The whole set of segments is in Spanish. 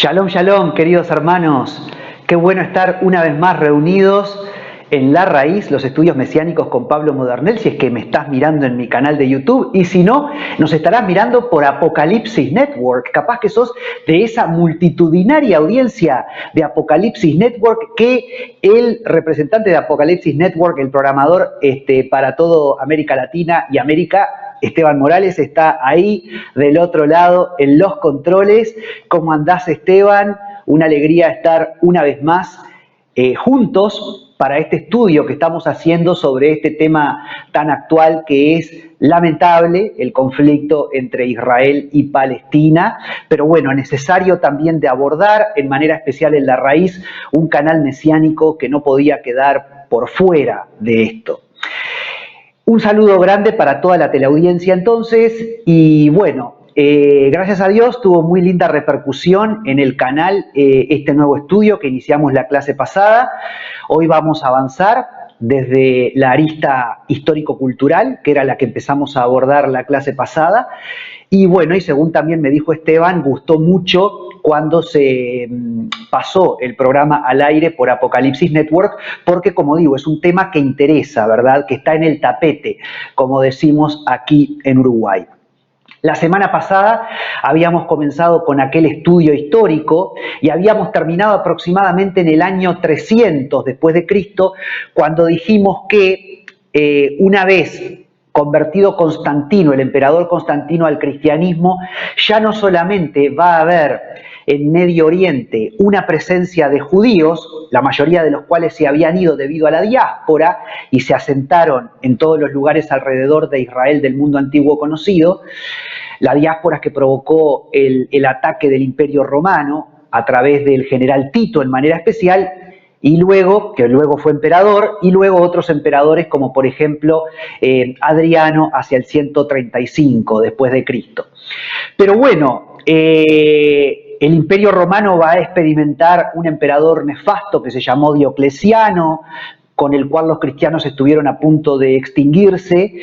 Shalom, shalom, queridos hermanos. Qué bueno estar una vez más reunidos en La Raíz, los estudios mesiánicos con Pablo Modernel, si es que me estás mirando en mi canal de YouTube, y si no, nos estarás mirando por Apocalipsis Network. Capaz que sos de esa multitudinaria audiencia de Apocalipsis Network que el representante de Apocalipsis Network, el programador para toda América Latina y América, Esteban Morales, está ahí del otro lado en los controles. ¿Cómo andás, Esteban? Una alegría estar una vez más juntos para este estudio que estamos haciendo sobre este tema tan actual que es lamentable, el conflicto entre Israel y Palestina, pero bueno, necesario también de abordar en manera especial en La Raíz, un canal mesiánico que no podía quedar por fuera de esto. Un saludo grande para toda la teleaudiencia entonces, y bueno, gracias a Dios tuvo muy linda repercusión en el canal este nuevo estudio que iniciamos la clase pasada. Hoy vamos a avanzar desde la arista histórico-cultural, que era la que empezamos a abordar la clase pasada, y bueno, y según también me dijo Esteban, gustó mucho cuando se pasó el programa al aire por Apocalipsis Network, porque como digo, es un tema que interesa, ¿verdad? Que está en el tapete, como decimos aquí en Uruguay. La semana pasada habíamos comenzado con aquel estudio histórico y habíamos terminado aproximadamente en el año 300 después de Cristo, cuando dijimos que una vez convertido Constantino, el emperador Constantino, al cristianismo, ya no solamente va a haber en Medio Oriente una presencia de judíos, la mayoría de los cuales se habían ido debido a la diáspora y se asentaron en todos los lugares alrededor de Israel del mundo antiguo conocido, la diáspora que provocó el ataque del Imperio Romano a través del general Tito en manera especial, y luego, que luego fue emperador, y luego otros emperadores como por ejemplo Adriano hacia el 135 después de Cristo. Pero bueno, el Imperio Romano va a experimentar un emperador nefasto que se llamó Diocleciano, con el cual los cristianos estuvieron a punto de extinguirse,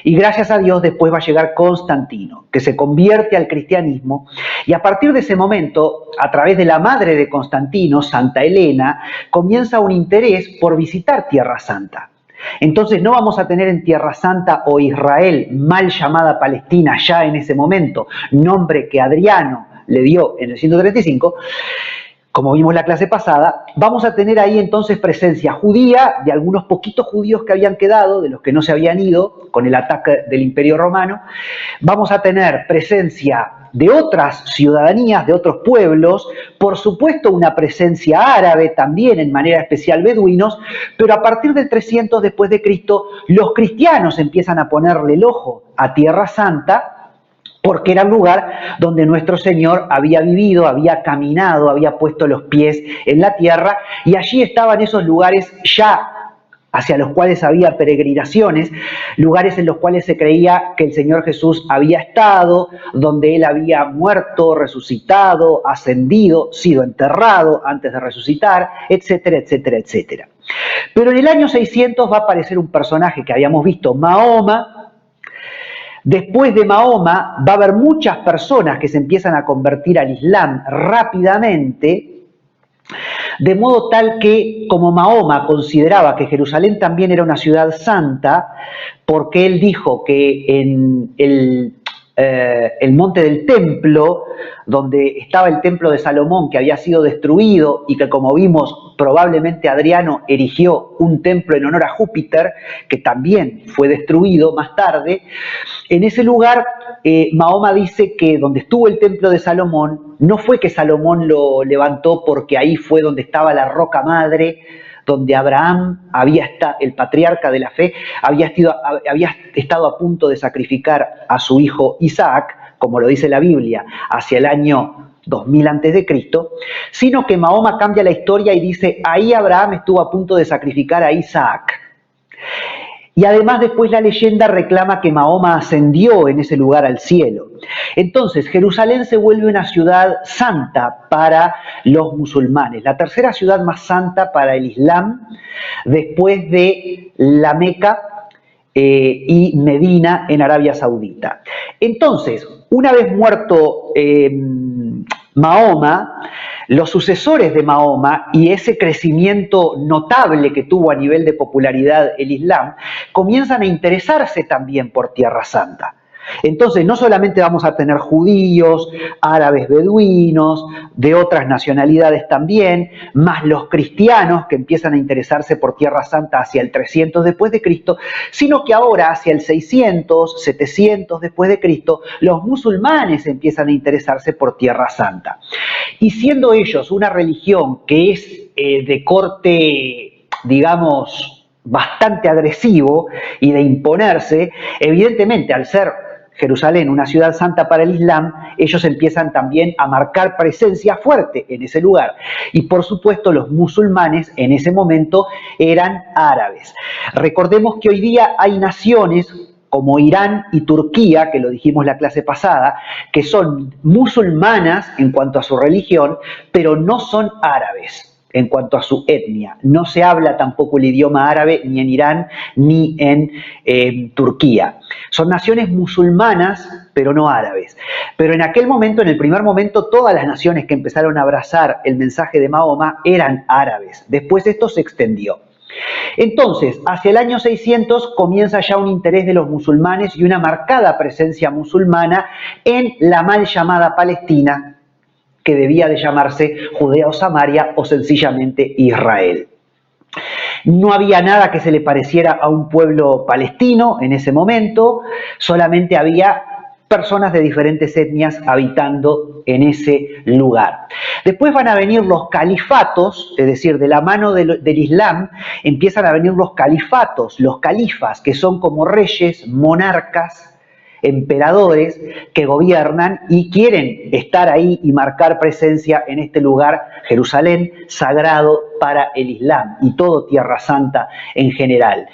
y gracias a Dios después va a llegar Constantino, que se convierte al cristianismo, y a partir de ese momento, a través de la madre de Constantino, Santa Helena, comienza un interés por visitar Tierra Santa. Entonces no vamos a tener en Tierra Santa o Israel, mal llamada Palestina ya en ese momento, nombre que Adriano le dio en el 135, como vimos la clase pasada, vamos a tener ahí entonces presencia judía de algunos poquitos judíos que habían quedado, de los que no se habían ido con el ataque del Imperio Romano. Vamos a tener presencia de otras ciudadanías, de otros pueblos, por supuesto una presencia árabe también, en manera especial beduinos, pero a partir del 300 después de Cristo, los cristianos empiezan a ponerle el ojo a Tierra Santa, porque era un lugar donde nuestro Señor había vivido, había caminado, había puesto los pies en la tierra, y allí estaban esos lugares ya hacia los cuales había peregrinaciones, lugares en los cuales se creía que el Señor Jesús había estado, donde Él había muerto, resucitado, ascendido, sido enterrado antes de resucitar, etcétera, etcétera, etcétera. Pero en el año 600 va a aparecer un personaje que habíamos visto, Mahoma. Después de Mahoma va a haber muchas personas que se empiezan a convertir al Islam rápidamente, de modo tal que, como Mahoma consideraba que Jerusalén también era una ciudad santa, porque él dijo que en el monte del templo, donde estaba el templo de Salomón, que había sido destruido y que, como vimos, probablemente Adriano erigió un templo en honor a Júpiter, que también fue destruido más tarde. En ese lugar, Mahoma dice que donde estuvo el templo de Salomón, no fue que Salomón lo levantó porque ahí fue donde estaba la roca madre, donde Abraham el patriarca de la fe, había estado a punto de sacrificar a su hijo Isaac, como lo dice la Biblia, hacia el año 2000 a.C., sino que Mahoma cambia la historia y dice, ahí Abraham estuvo a punto de sacrificar a Isaac. Y además después la leyenda reclama que Mahoma ascendió en ese lugar al cielo. Entonces Jerusalén se vuelve una ciudad santa para los musulmanes, la tercera ciudad más santa para el Islam, después de la Meca y Medina en Arabia Saudita. Entonces, una vez muerto Mahoma, los sucesores de Mahoma y ese crecimiento notable que tuvo a nivel de popularidad el Islam, comienzan a interesarse también por Tierra Santa. Entonces, no solamente vamos a tener judíos, árabes beduinos, de otras nacionalidades también, más los cristianos que empiezan a interesarse por Tierra Santa hacia el 300 después de Cristo, sino que ahora hacia el 600, 700 después de Cristo, los musulmanes empiezan a interesarse por Tierra Santa. Y siendo ellos una religión que es de corte, digamos, bastante agresivo y de imponerse, evidentemente al ser Jerusalén, una ciudad santa para el Islam, ellos empiezan también a marcar presencia fuerte en ese lugar. Y por supuesto los musulmanes en ese momento eran árabes. Recordemos que hoy día hay naciones como Irán y Turquía, que lo dijimos la clase pasada, que son musulmanas en cuanto a su religión, pero no son árabes en cuanto a su etnia. No se habla tampoco el idioma árabe ni en Irán ni en Turquía. Son naciones musulmanas, pero no árabes. Pero en aquel momento, en el primer momento, todas las naciones que empezaron a abrazar el mensaje de Mahoma eran árabes. Después esto se extendió. Entonces, hacia el año 600 comienza ya un interés de los musulmanes y una marcada presencia musulmana en la mal llamada Palestina, que debía de llamarse Judea o Samaria o sencillamente Israel. No había nada que se le pareciera a un pueblo palestino en ese momento, solamente había personas de diferentes etnias habitando en ese lugar. Después van a venir los califatos, es decir, de la mano del Islam empiezan a venir los califatos, los califas, que son como reyes, monarcas, emperadores que gobiernan y quieren estar ahí y marcar presencia en este lugar, Jerusalén, sagrado para el Islam y todo Tierra Santa en general.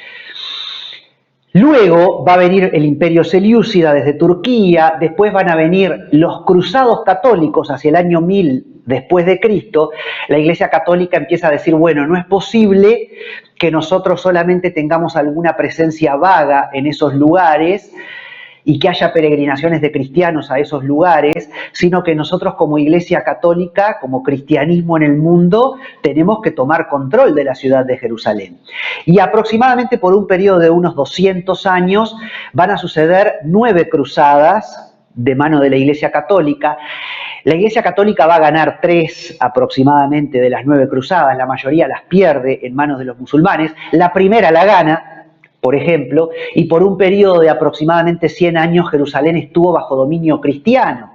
Luego va a venir el Imperio Selyúcida desde Turquía, después van a venir los cruzados católicos hacia el año 1000 después de Cristo. La Iglesia Católica empieza a decir, bueno, no es posible que nosotros solamente tengamos alguna presencia vaga en esos lugares y que haya peregrinaciones de cristianos a esos lugares, sino que nosotros como Iglesia Católica, como cristianismo en el mundo, tenemos que tomar control de la ciudad de Jerusalén. Y aproximadamente por un periodo de unos 200 años van a suceder 9 cruzadas de mano de la Iglesia Católica. La Iglesia Católica va a ganar 3 aproximadamente de las 9 cruzadas, la mayoría las pierde en manos de los musulmanes. La primera la gana, por ejemplo, y por un periodo de aproximadamente 100 años Jerusalén estuvo bajo dominio cristiano,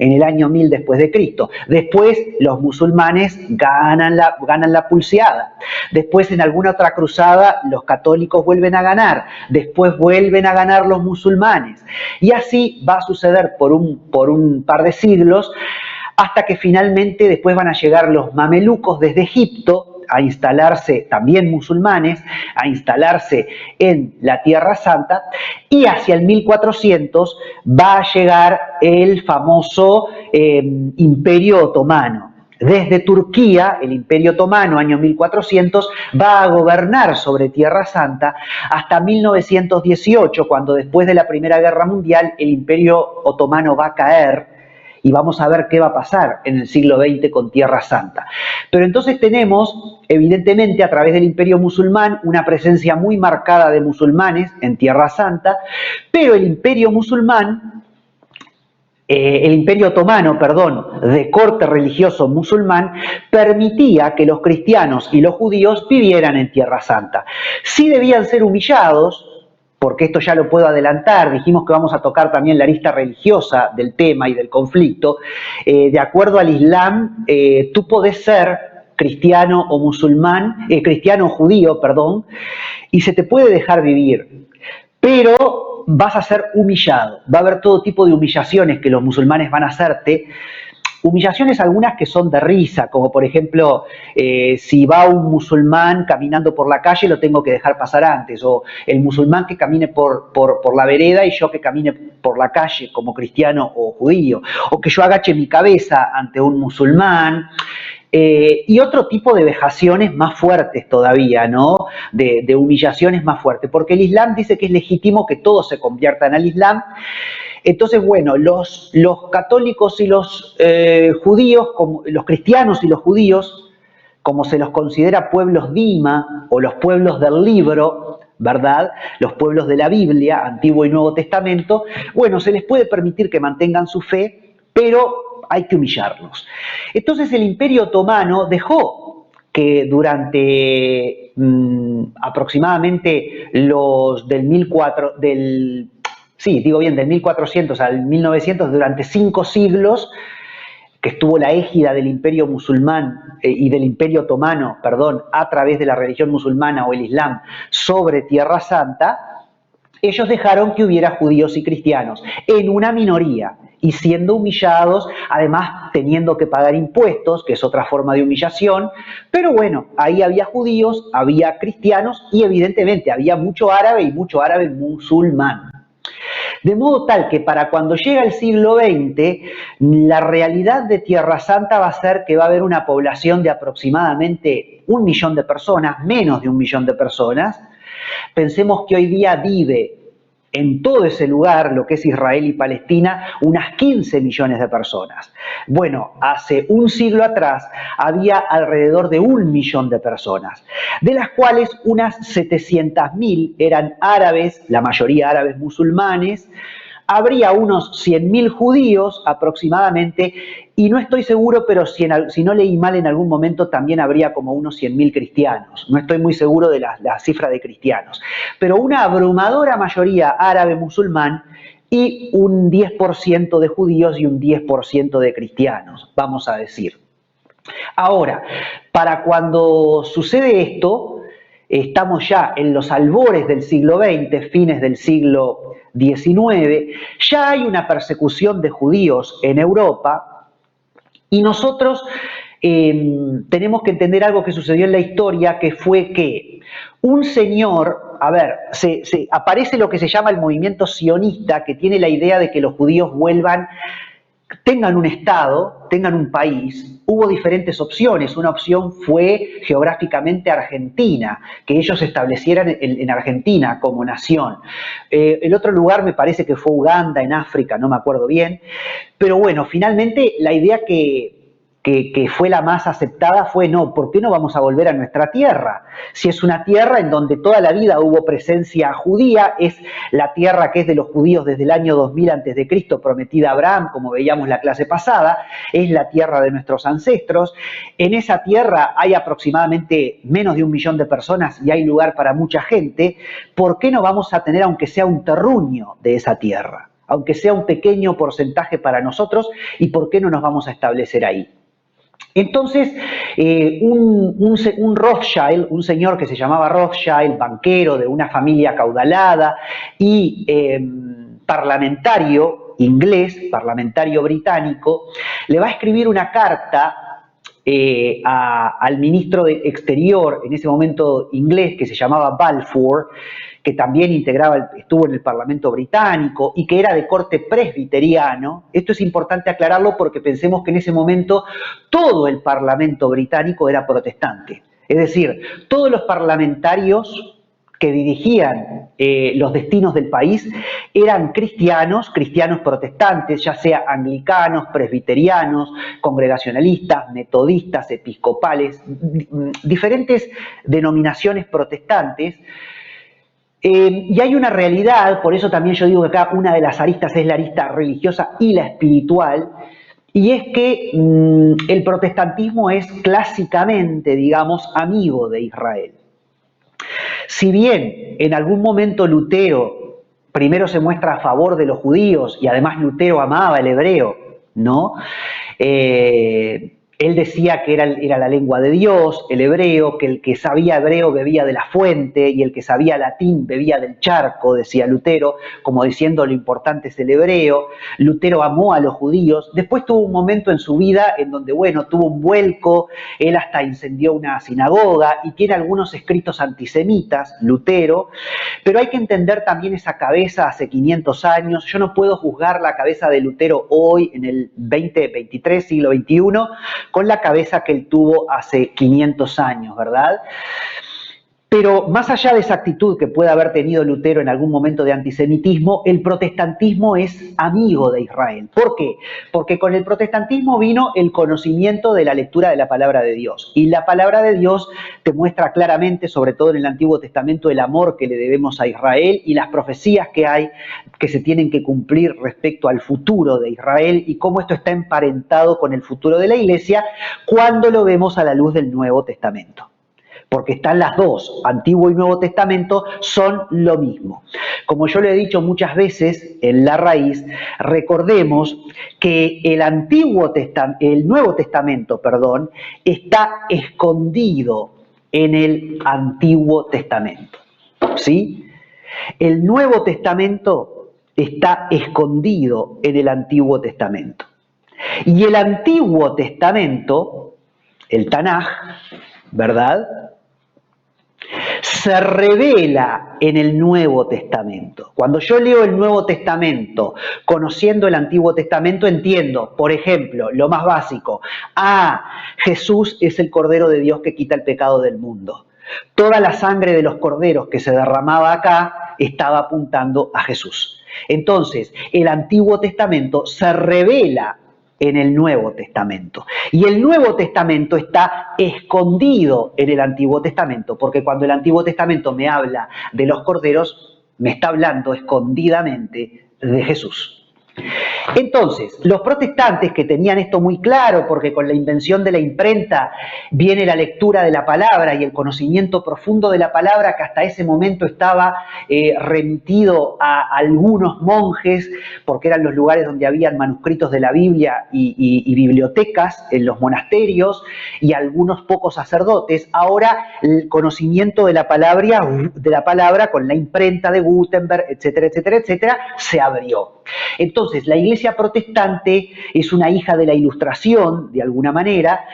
en el año 1000 después de Cristo. Después los musulmanes ganan la pulseada. Después en alguna otra cruzada los católicos vuelven a ganar. Después vuelven a ganar los musulmanes. Y así va a suceder por un par de siglos, hasta que finalmente después van a llegar los mamelucos desde Egipto, a instalarse, también musulmanes, a instalarse en la Tierra Santa, y hacia el 1400 va a llegar el famoso Imperio Otomano. Desde Turquía, el Imperio Otomano, año 1400, va a gobernar sobre Tierra Santa hasta 1918, cuando después de la Primera Guerra Mundial el Imperio Otomano va a caer. Y vamos a ver qué va a pasar en el siglo XX con Tierra Santa. Pero entonces tenemos, evidentemente, a través del Imperio Musulmán, una presencia muy marcada de musulmanes en Tierra Santa, pero el Imperio Otomano, de corte religioso musulmán, permitía que los cristianos y los judíos vivieran en Tierra Santa. Sí debían ser humillados, porque esto ya lo puedo adelantar, dijimos que vamos a tocar también la arista religiosa del tema y del conflicto. De acuerdo al Islam, tú podés ser cristiano o musulmán, cristiano o judío, y se te puede dejar vivir, pero vas a ser humillado. Va a haber todo tipo de humillaciones que los musulmanes van a hacerte. Humillaciones algunas que son de risa, como por ejemplo, si va un musulmán caminando por la calle, lo tengo que dejar pasar antes, o el musulmán que camine por la vereda y yo que camine por la calle como cristiano o judío, o que yo agache mi cabeza ante un musulmán, y otro tipo de vejaciones más fuertes todavía, ¿no? De humillaciones más fuertes, porque el Islam dice que es legítimo que todos se conviertan al Islam. Entonces, bueno, los católicos y los judíos, como, los cristianos y los judíos, como se los considera pueblos Dima o los pueblos del libro, ¿verdad? Los pueblos de la Biblia, Antiguo y Nuevo Testamento, bueno, se les puede permitir que mantengan su fe, pero hay que humillarlos. Entonces el Imperio Otomano dejó que durante aproximadamente los del 1400 al 1900, durante 5 siglos, que estuvo la égida del Imperio musulmán y del Imperio Otomano, perdón, a través de la religión musulmana o el Islam sobre Tierra Santa, ellos dejaron que hubiera judíos y cristianos en una minoría y siendo humillados, además teniendo que pagar impuestos, que es otra forma de humillación, pero bueno, ahí había judíos, había cristianos y evidentemente había mucho árabe y mucho árabe musulmán. De modo tal que para cuando llega el siglo XX, la realidad de Tierra Santa va a ser que va a haber una población de aproximadamente 1 millón de personas, menos de 1 millón de personas. Pensemos que hoy día vive en todo ese lugar, lo que es Israel y Palestina, unas 15 millones de personas. Bueno, hace un siglo atrás había alrededor de 1 millón de personas, de las cuales unas 700.000 eran árabes, la mayoría árabes musulmanes. Habría unos 100.000 judíos aproximadamente, y no estoy seguro, pero si no leí mal en algún momento, también habría como unos 100.000 cristianos. No estoy muy seguro de la cifra de cristianos. Pero una abrumadora mayoría árabe musulmán y un 10% de judíos y un 10% de cristianos, vamos a decir. Ahora, para cuando sucede esto, estamos ya en los albores del siglo XX, fines del siglo XIX, ya hay una persecución de judíos en Europa y nosotros tenemos que entender algo que sucedió en la historia, que fue que un señor, aparece lo que se llama el movimiento sionista, que tiene la idea de que los judíos vuelvan, tengan un Estado, tengan un país. Hubo diferentes opciones. Una opción fue geográficamente Argentina, que ellos se establecieran en Argentina como nación. El otro lugar me parece que fue Uganda, en África, no me acuerdo bien. Pero bueno, finalmente la idea que fue la más aceptada fue, no, ¿por qué no vamos a volver a nuestra tierra? Si es una tierra en donde toda la vida hubo presencia judía, es la tierra que es de los judíos desde el año 2000 a.C., prometida a Abraham, como veíamos la clase pasada, es la tierra de nuestros ancestros. En esa tierra hay aproximadamente menos de 1 millón de personas y hay lugar para mucha gente. ¿Por qué no vamos a tener, aunque sea un terruño de esa tierra? Aunque sea un pequeño porcentaje para nosotros, ¿y por qué no nos vamos a establecer ahí? Entonces, un Rothschild, un señor que se llamaba Rothschild, banquero de una familia acaudalada y parlamentario inglés, parlamentario británico, le va a escribir una carta al ministro de Exterior, en ese momento inglés, que se llamaba Balfour, que también estuvo en el Parlamento británico y que era de corte presbiteriano. Esto es importante aclararlo porque pensemos que en ese momento todo el Parlamento británico era protestante. Es decir, todos los parlamentarios que dirigían los destinos del país eran cristianos protestantes, ya sea anglicanos, presbiterianos, congregacionalistas, metodistas, episcopales, diferentes denominaciones protestantes. Y hay una realidad, por eso también yo digo que acá una de las aristas es la arista religiosa y la espiritual, y es que el protestantismo es clásicamente, digamos, amigo de Israel. Si bien en algún momento Lutero primero se muestra a favor de los judíos y además Lutero amaba el hebreo, ¿no? Él decía que era la lengua de Dios, el hebreo, que el que sabía hebreo bebía de la fuente y el que sabía latín bebía del charco, decía Lutero, como diciendo lo importante es el hebreo. Lutero amó a los judíos. Después tuvo un momento en su vida en donde, bueno, tuvo un vuelco, él hasta incendió una sinagoga y tiene algunos escritos antisemitas, Lutero, pero hay que entender también esa cabeza hace 500 años. Yo no puedo juzgar la cabeza de Lutero hoy, en el 2023, siglo XXI, con la cabeza que él tuvo hace 500 años, ¿verdad? Pero más allá de esa actitud que puede haber tenido Lutero en algún momento de antisemitismo, el protestantismo es amigo de Israel. ¿Por qué? Porque con el protestantismo vino el conocimiento de la lectura de la palabra de Dios. Y la palabra de Dios te muestra claramente, sobre todo en el Antiguo Testamento, el amor que le debemos a Israel y las profecías que hay que se tienen que cumplir respecto al futuro de Israel y cómo esto está emparentado con el futuro de la Iglesia cuando lo vemos a la luz del Nuevo Testamento. Porque están las dos, Antiguo y Nuevo Testamento, son lo mismo. Como yo lo he dicho muchas veces en La Raíz, recordemos que el Nuevo Testamento, está escondido en el Antiguo Testamento. ¿Sí? El Nuevo Testamento está escondido en el Antiguo Testamento. Y el Antiguo Testamento, el Tanaj, ¿verdad?, se revela en el Nuevo Testamento. Cuando yo leo el Nuevo Testamento, conociendo el Antiguo Testamento, entiendo, por ejemplo, lo más básico, Jesús es el Cordero de Dios que quita el pecado del mundo. Toda la sangre de los corderos que se derramaba acá estaba apuntando a Jesús. Entonces, el Antiguo Testamento se revela en el Nuevo Testamento. Y el Nuevo Testamento está escondido en el Antiguo Testamento, porque cuando el Antiguo Testamento me habla de los corderos, me está hablando escondidamente de Jesús. Entonces, los protestantes que tenían esto muy claro, porque con la invención de la imprenta viene la lectura de la palabra y el conocimiento profundo de la palabra que hasta ese momento estaba remitido a algunos monjes, porque eran los lugares donde habían manuscritos de la Biblia y bibliotecas en los monasterios y algunos pocos sacerdotes. Ahora el conocimiento de la palabra con la imprenta de Gutenberg, etcétera, etcétera, etcétera, se abrió. Entonces, la Iglesia protestante es una hija de la Ilustración, de alguna manera,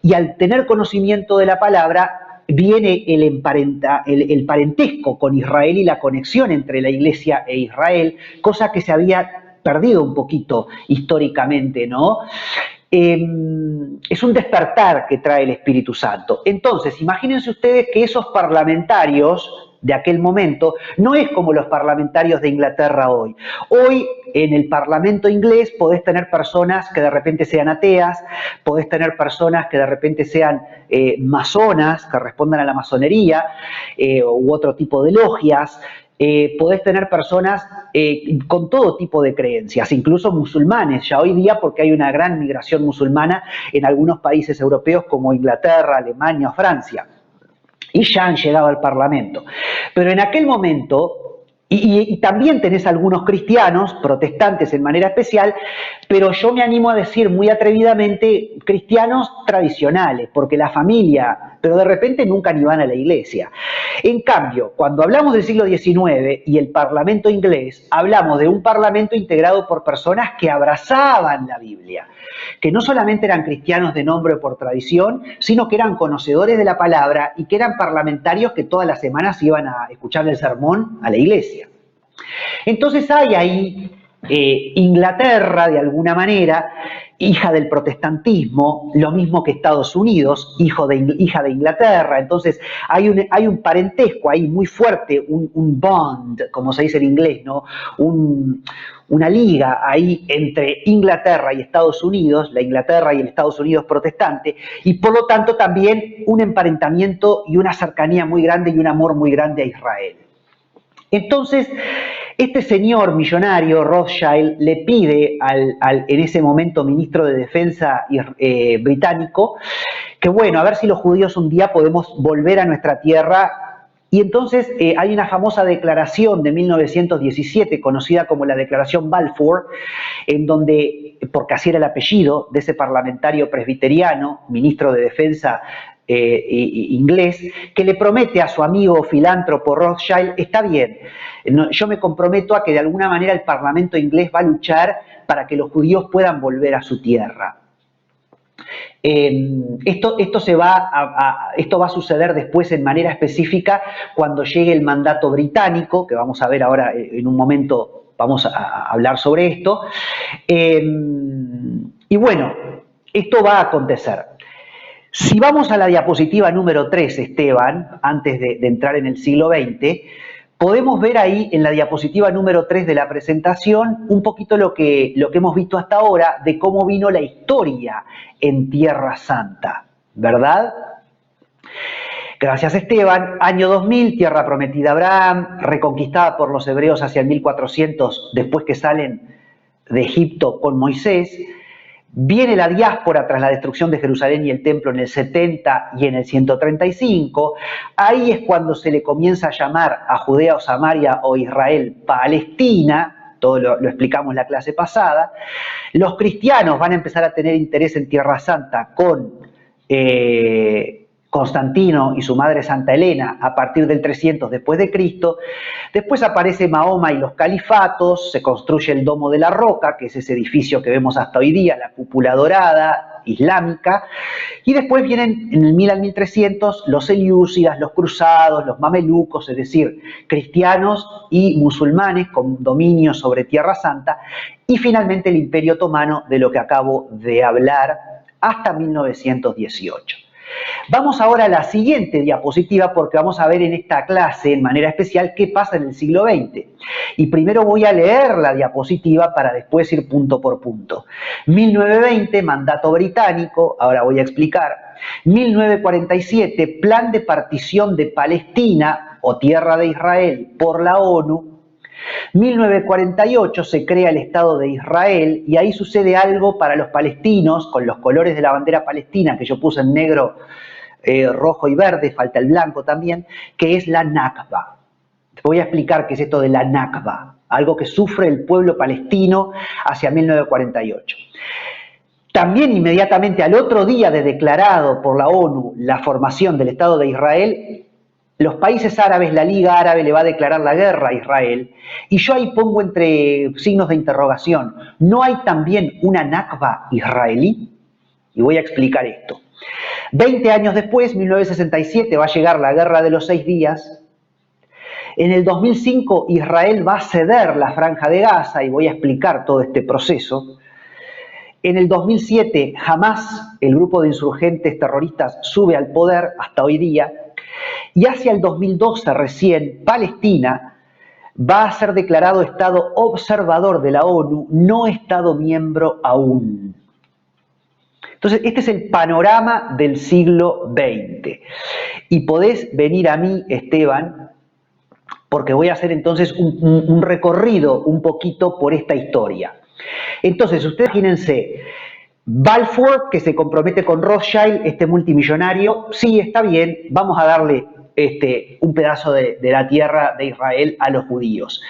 y al tener conocimiento de la palabra, viene el parentesco con Israel y la conexión entre la Iglesia e Israel, cosa que se había perdido un poquito históricamente, ¿no? Es un despertar que trae el Espíritu Santo. Entonces, imagínense ustedes que esos parlamentarios de aquel momento no es como los parlamentarios de Inglaterra hoy. Hoy en el Parlamento inglés podés tener personas que de repente sean ateas, podés tener personas que de repente sean masonas, que respondan a la masonería u otro tipo de logias. Podés tener personas con todo tipo de creencias, incluso musulmanes, ya hoy día, porque hay una gran migración musulmana en algunos países europeos como Inglaterra, Alemania o Francia. Y ya han llegado al Parlamento. Pero en aquel momento, y también tenés algunos cristianos, protestantes en manera especial, pero yo me animo a decir muy atrevidamente cristianos tradicionales, porque la familia, pero de repente nunca ni van a la iglesia. En cambio, cuando hablamos del siglo XIX y el Parlamento inglés, hablamos de un parlamento integrado por personas que abrazaban la Biblia, que no solamente eran cristianos de nombre o por tradición, sino que eran conocedores de la palabra y que eran parlamentarios que todas las semanas iban a escuchar el sermón a la iglesia. Entonces hay ahí Inglaterra, de alguna manera, hija del protestantismo, lo mismo que Estados Unidos, hija de Inglaterra. Entonces hay un parentesco ahí muy fuerte, un bond, como se dice en inglés, ¿no? Una liga ahí entre Inglaterra y Estados Unidos, la Inglaterra y el Estados Unidos protestante, y por lo tanto también un emparentamiento y una cercanía muy grande y un amor muy grande a Israel. Entonces, este señor millonario, Rothschild, le pide en ese momento ministro de Defensa británico que, bueno, a ver si los judíos un día podemos volver a nuestra tierra. Y entonces hay una famosa declaración de 1917, conocida como la Declaración Balfour, en donde, porque así era el apellido de ese parlamentario presbiteriano, ministro de Defensa inglés, que le promete a su amigo filántropo Rothschild: está bien, yo me comprometo a que de alguna manera el Parlamento inglés va a luchar para que los judíos puedan volver a su tierra. Esto va a suceder después en manera específica cuando llegue el mandato británico, que vamos a ver ahora en un momento, vamos a hablar sobre esto. Y bueno, esto va a acontecer. Si vamos a la diapositiva número 3, Esteban, antes de entrar en el siglo XX, podemos ver ahí en la diapositiva número 3 de la presentación un poquito lo que hemos visto hasta ahora de cómo vino la historia en Tierra Santa, ¿verdad? Gracias, Esteban. Año 2000, tierra prometida a Abraham, reconquistada por los hebreos hacia el 1400, después que salen de Egipto con Moisés. Viene la diáspora tras la destrucción de Jerusalén y el templo en el 70 y en el 135. Ahí es cuando se le comienza a llamar a Judea o Samaria o Israel Palestina. Todo lo explicamos en la clase pasada. Los cristianos van a empezar a tener interés en Tierra Santa con Constantino y su madre Santa Elena a partir del 300 después de Cristo. Después aparece Mahoma y los califatos, se construye el Domo de la Roca, que es ese edificio que vemos hasta hoy día, la cúpula dorada islámica, y después vienen en el 1000 al 1300 los selyúcidas, los cruzados, los mamelucos, es decir, cristianos y musulmanes con dominio sobre Tierra Santa, y finalmente el Imperio Otomano, de lo que acabo de hablar, hasta 1918. Vamos ahora a la siguiente diapositiva porque vamos a ver en esta clase, en manera especial, qué pasa en el siglo XX. Y primero voy a leer la diapositiva para después ir punto por punto. 1920, mandato británico, ahora voy a explicar. 1947, plan de partición de Palestina o tierra de Israel por la ONU. 1948 se crea el Estado de Israel y ahí sucede algo para los palestinos con los colores de la bandera palestina que yo puse en negro, rojo y verde, falta el blanco también, que es la Nakba. Voy a explicar qué es esto de la Nakba, algo que sufre el pueblo palestino hacia 1948. También inmediatamente al otro día de declarado por la ONU la formación del Estado de Israel, los países árabes, la Liga Árabe le va a declarar la guerra a Israel, y yo ahí pongo entre signos de interrogación, ¿no hay también una Nakba israelí? Y voy a explicar esto. 20 años después, 1967, va a llegar la Guerra de los 6 días. En el 2005, Israel va a ceder la Franja de Gaza, y voy a explicar todo este proceso. En el 2007, Hamas, el grupo de insurgentes terroristas, sube al poder hasta hoy día. Y hacia el 2012 recién, Palestina va a ser declarado Estado observador de la ONU, no Estado miembro aún. Entonces, este es el panorama del siglo XX. Y podés venir a mí, Esteban, porque voy a hacer entonces un recorrido un poquito por esta historia. Entonces, ustedes imagínense, Balfour, que se compromete con Rothschild, este multimillonario, sí, está bien, vamos a darle un pedazo de la tierra de Israel a los judíos.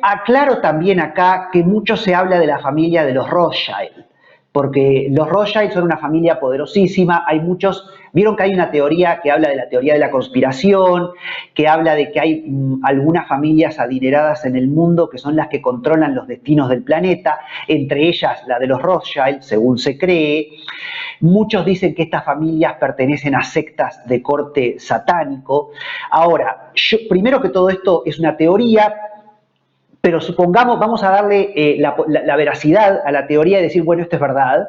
Aclaro también acá que mucho se habla de la familia de los Rothschild, porque los Rothschild son una familia poderosísima, hay muchos, vieron que hay una teoría que habla de la teoría de la conspiración, que habla de que hay algunas familias adineradas en el mundo que son las que controlan los destinos del planeta, entre ellas la de los Rothschild, según se cree. Muchos dicen que estas familias pertenecen a sectas de corte satánico. Ahora, primero que todo esto es una teoría, pero supongamos, vamos a darle la veracidad a la teoría y decir, bueno, esto es verdad.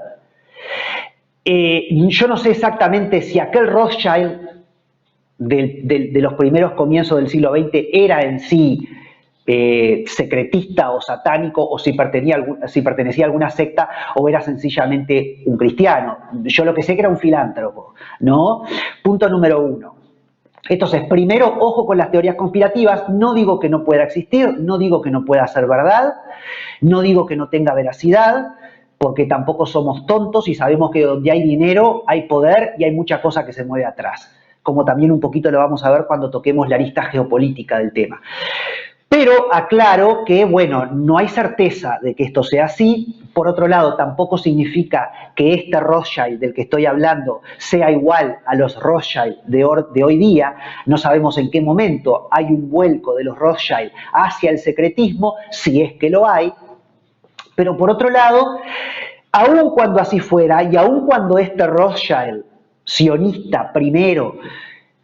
Yo no sé exactamente si aquel Rothschild de los primeros comienzos del siglo XX era en sí secretista o satánico, o si pertenecía a alguna secta, o era sencillamente un cristiano. Yo lo que sé que era un filántropo, ¿no? Punto número 1. Entonces, primero, ojo con las teorías conspirativas. No digo que no pueda existir, no digo que no pueda ser verdad, no digo que no tenga veracidad, porque tampoco somos tontos y sabemos que donde hay dinero hay poder y hay mucha cosa que se mueve atrás, como también un poquito lo vamos a ver cuando toquemos la arista geopolítica del tema. Pero aclaro que, bueno, no hay certeza de que esto sea así. Por otro lado, tampoco significa que este Rothschild del que estoy hablando sea igual a los Rothschild de hoy día. No sabemos en qué momento hay un vuelco de los Rothschild hacia el secretismo, si es que lo hay. Pero por otro lado, aun cuando así fuera, y aun cuando este Rothschild sionista primero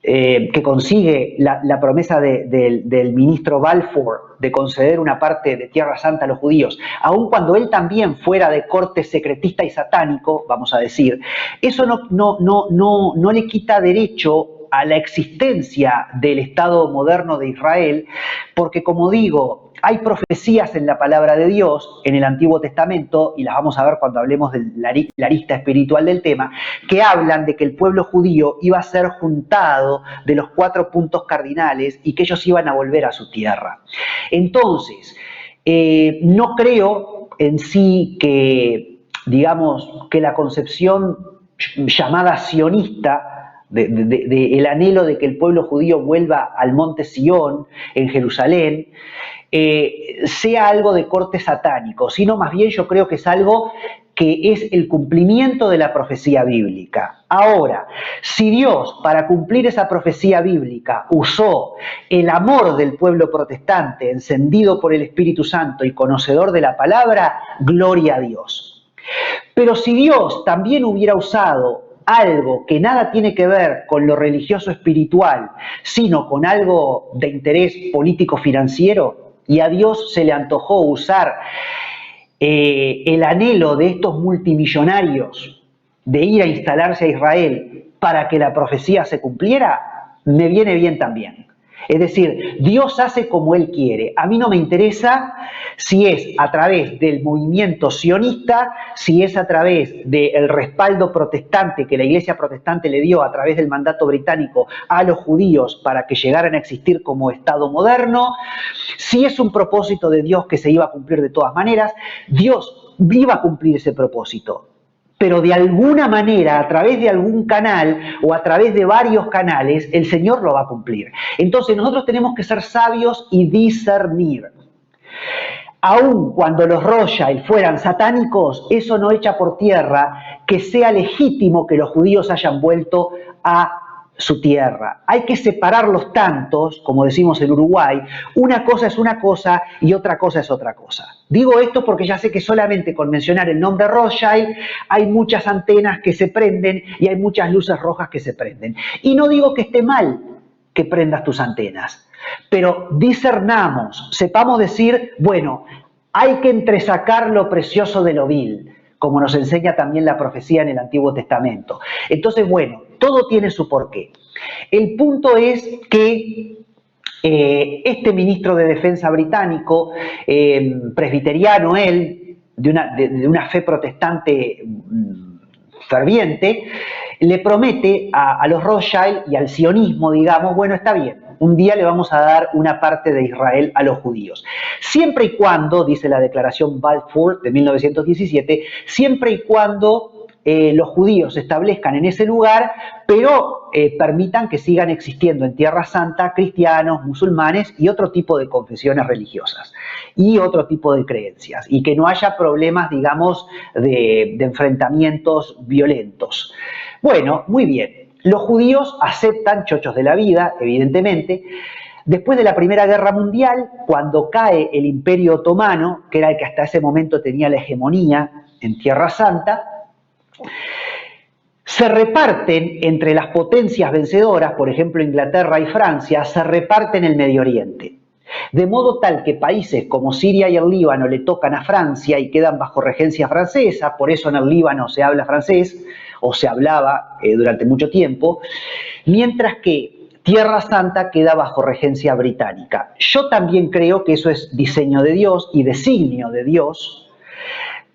que consigue la promesa del ministro Balfour de conceder una parte de Tierra Santa a los judíos, aun cuando él también fuera de corte secretista y satánico, vamos a decir, eso no le quita derecho a la existencia del Estado moderno de Israel, porque como digo, hay profecías en la palabra de Dios, en el Antiguo Testamento, y las vamos a ver cuando hablemos de la arista espiritual del tema, que hablan de que el pueblo judío iba a ser juntado de los 4 puntos cardinales y que ellos iban a volver a su tierra. Entonces, no creo en sí que, digamos, que la concepción llamada sionista, el anhelo de que el pueblo judío vuelva al monte Sión, en Jerusalén, sea algo de corte satánico, sino más bien yo creo que es algo que es el cumplimiento de la profecía bíblica. Ahora, si Dios, para cumplir esa profecía bíblica, usó el amor del pueblo protestante, encendido por el Espíritu Santo y conocedor de la palabra, gloria a Dios. Pero si Dios también hubiera usado algo que nada tiene que ver con lo religioso espiritual, sino con algo de interés político-financiero, y a Dios se le antojó usar el anhelo de estos multimillonarios de ir a instalarse a Israel para que la profecía se cumpliera, me viene bien también. Es decir, Dios hace como Él quiere. A mí no me interesa si es a través del movimiento sionista, si es a través del respaldo protestante que la Iglesia protestante le dio a través del mandato británico a los judíos para que llegaran a existir como Estado moderno, si es un propósito de Dios que se iba a cumplir de todas maneras. Dios iba a cumplir ese propósito, pero de alguna manera, a través de algún canal o a través de varios canales, el Señor lo va a cumplir. Entonces nosotros tenemos que ser sabios y discernir. Aun cuando los Rothschild fueran satánicos, eso no echa por tierra que sea legítimo que los judíos hayan vuelto a su tierra. Hay que separar los tantos, como decimos en Uruguay. Una cosa es una cosa y otra cosa es otra cosa. Digo esto porque ya sé que solamente con mencionar el nombre Rothschild hay muchas antenas que se prenden y hay muchas luces rojas que se prenden. Y no digo que esté mal que prendas tus antenas, pero discernamos, sepamos decir, bueno, hay que entresacar lo precioso de lo vil, como nos enseña también la profecía en el Antiguo Testamento. Entonces, bueno, todo tiene su porqué. El punto es que este ministro de Defensa británico, presbiteriano él, de una fe protestante ferviente, le promete a los Rothschild y al sionismo, digamos, bueno, está bien, un día le vamos a dar una parte de Israel a los judíos. Siempre y cuando, dice la declaración Balfour de 1917, siempre y cuando los judíos se establezcan en ese lugar, pero permitan que sigan existiendo en Tierra Santa cristianos, musulmanes y otro tipo de confesiones religiosas y otro tipo de creencias, y que no haya problemas, digamos, de enfrentamientos violentos. Bueno, muy bien. Los judíos aceptan, chochos de la vida, evidentemente. Después de la Primera Guerra Mundial, cuando cae el Imperio Otomano, que era el que hasta ese momento tenía la hegemonía en Tierra Santa, se reparten entre las potencias vencedoras, por ejemplo Inglaterra y Francia, se reparten el Medio Oriente. De modo tal que países como Siria y el Líbano le tocan a Francia y quedan bajo regencia francesa, por eso en el Líbano se habla francés, o se hablaba durante mucho tiempo, mientras que Tierra Santa queda bajo regencia británica. Yo también creo que eso es diseño de Dios y designio de Dios,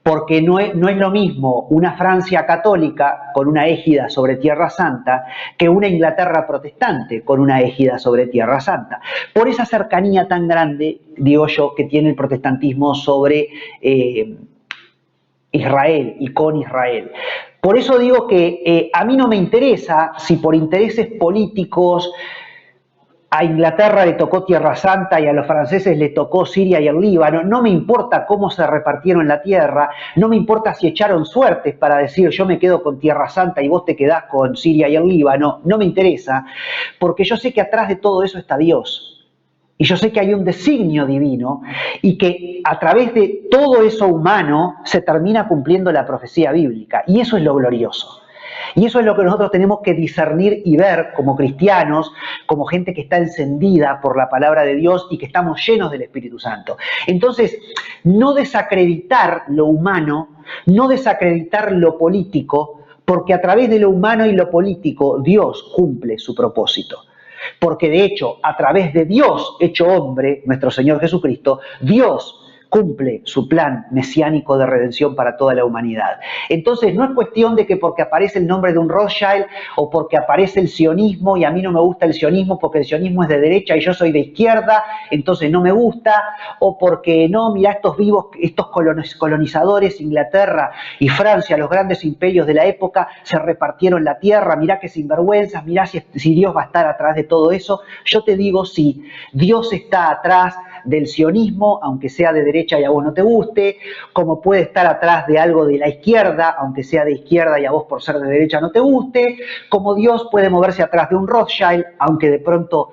porque no es lo mismo una Francia católica con una égida sobre Tierra Santa que una Inglaterra protestante con una égida sobre Tierra Santa. Por esa cercanía tan grande, digo yo, que tiene el protestantismo sobre Israel y con Israel. Por eso digo que a mí no me interesa si por intereses políticos a Inglaterra le tocó Tierra Santa y a los franceses le tocó Siria y el Líbano. No me importa cómo se repartieron la tierra, no me importa si echaron suertes para decir yo me quedo con Tierra Santa y vos te quedás con Siria y el Líbano. No me interesa, porque yo sé que atrás de todo eso está Dios. Y yo sé que hay un designio divino y que a través de todo eso humano se termina cumpliendo la profecía bíblica. Y eso es lo glorioso. Y eso es lo que nosotros tenemos que discernir y ver como cristianos, como gente que está encendida por la palabra de Dios y que estamos llenos del Espíritu Santo. Entonces, no desacreditar lo humano, no desacreditar lo político, porque a través de lo humano y lo político Dios cumple su propósito. Porque de hecho, a través de Dios hecho hombre, nuestro Señor Jesucristo, Dios cumple su plan mesiánico de redención para toda la humanidad. Entonces no es cuestión de que porque aparece el nombre de un Rothschild o porque aparece el sionismo y a mí no me gusta el sionismo porque el sionismo es de derecha y yo soy de izquierda, entonces no me gusta, o porque no, mira estos vivos, estos colonizadores, Inglaterra y Francia, los grandes imperios de la época, se repartieron la tierra, mira qué sinvergüenzas, mira si Dios va a estar atrás de todo eso. Yo te digo sí, Dios está atrás del sionismo, aunque sea de derecha y a vos no te guste, como puede estar atrás de algo de la izquierda, aunque sea de izquierda y a vos por ser de derecha no te guste, como Dios puede moverse atrás de un Rothschild, aunque de pronto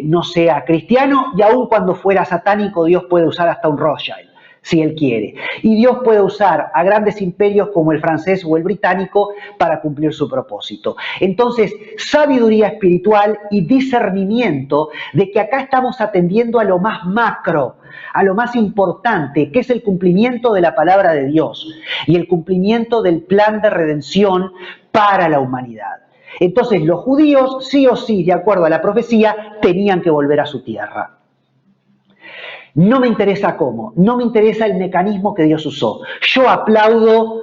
no sea cristiano, y aun cuando fuera satánico, Dios puede usar hasta un Rothschild, si Él quiere. Y Dios puede usar a grandes imperios como el francés o el británico para cumplir su propósito. Entonces, sabiduría espiritual y discernimiento de que acá estamos atendiendo a lo más macro, a lo más importante, que es el cumplimiento de la palabra de Dios y el cumplimiento del plan de redención para la humanidad. Entonces, los judíos, sí o sí, de acuerdo a la profecía, tenían que volver a su tierra. No me interesa cómo, no me interesa el mecanismo que Dios usó. Yo aplaudo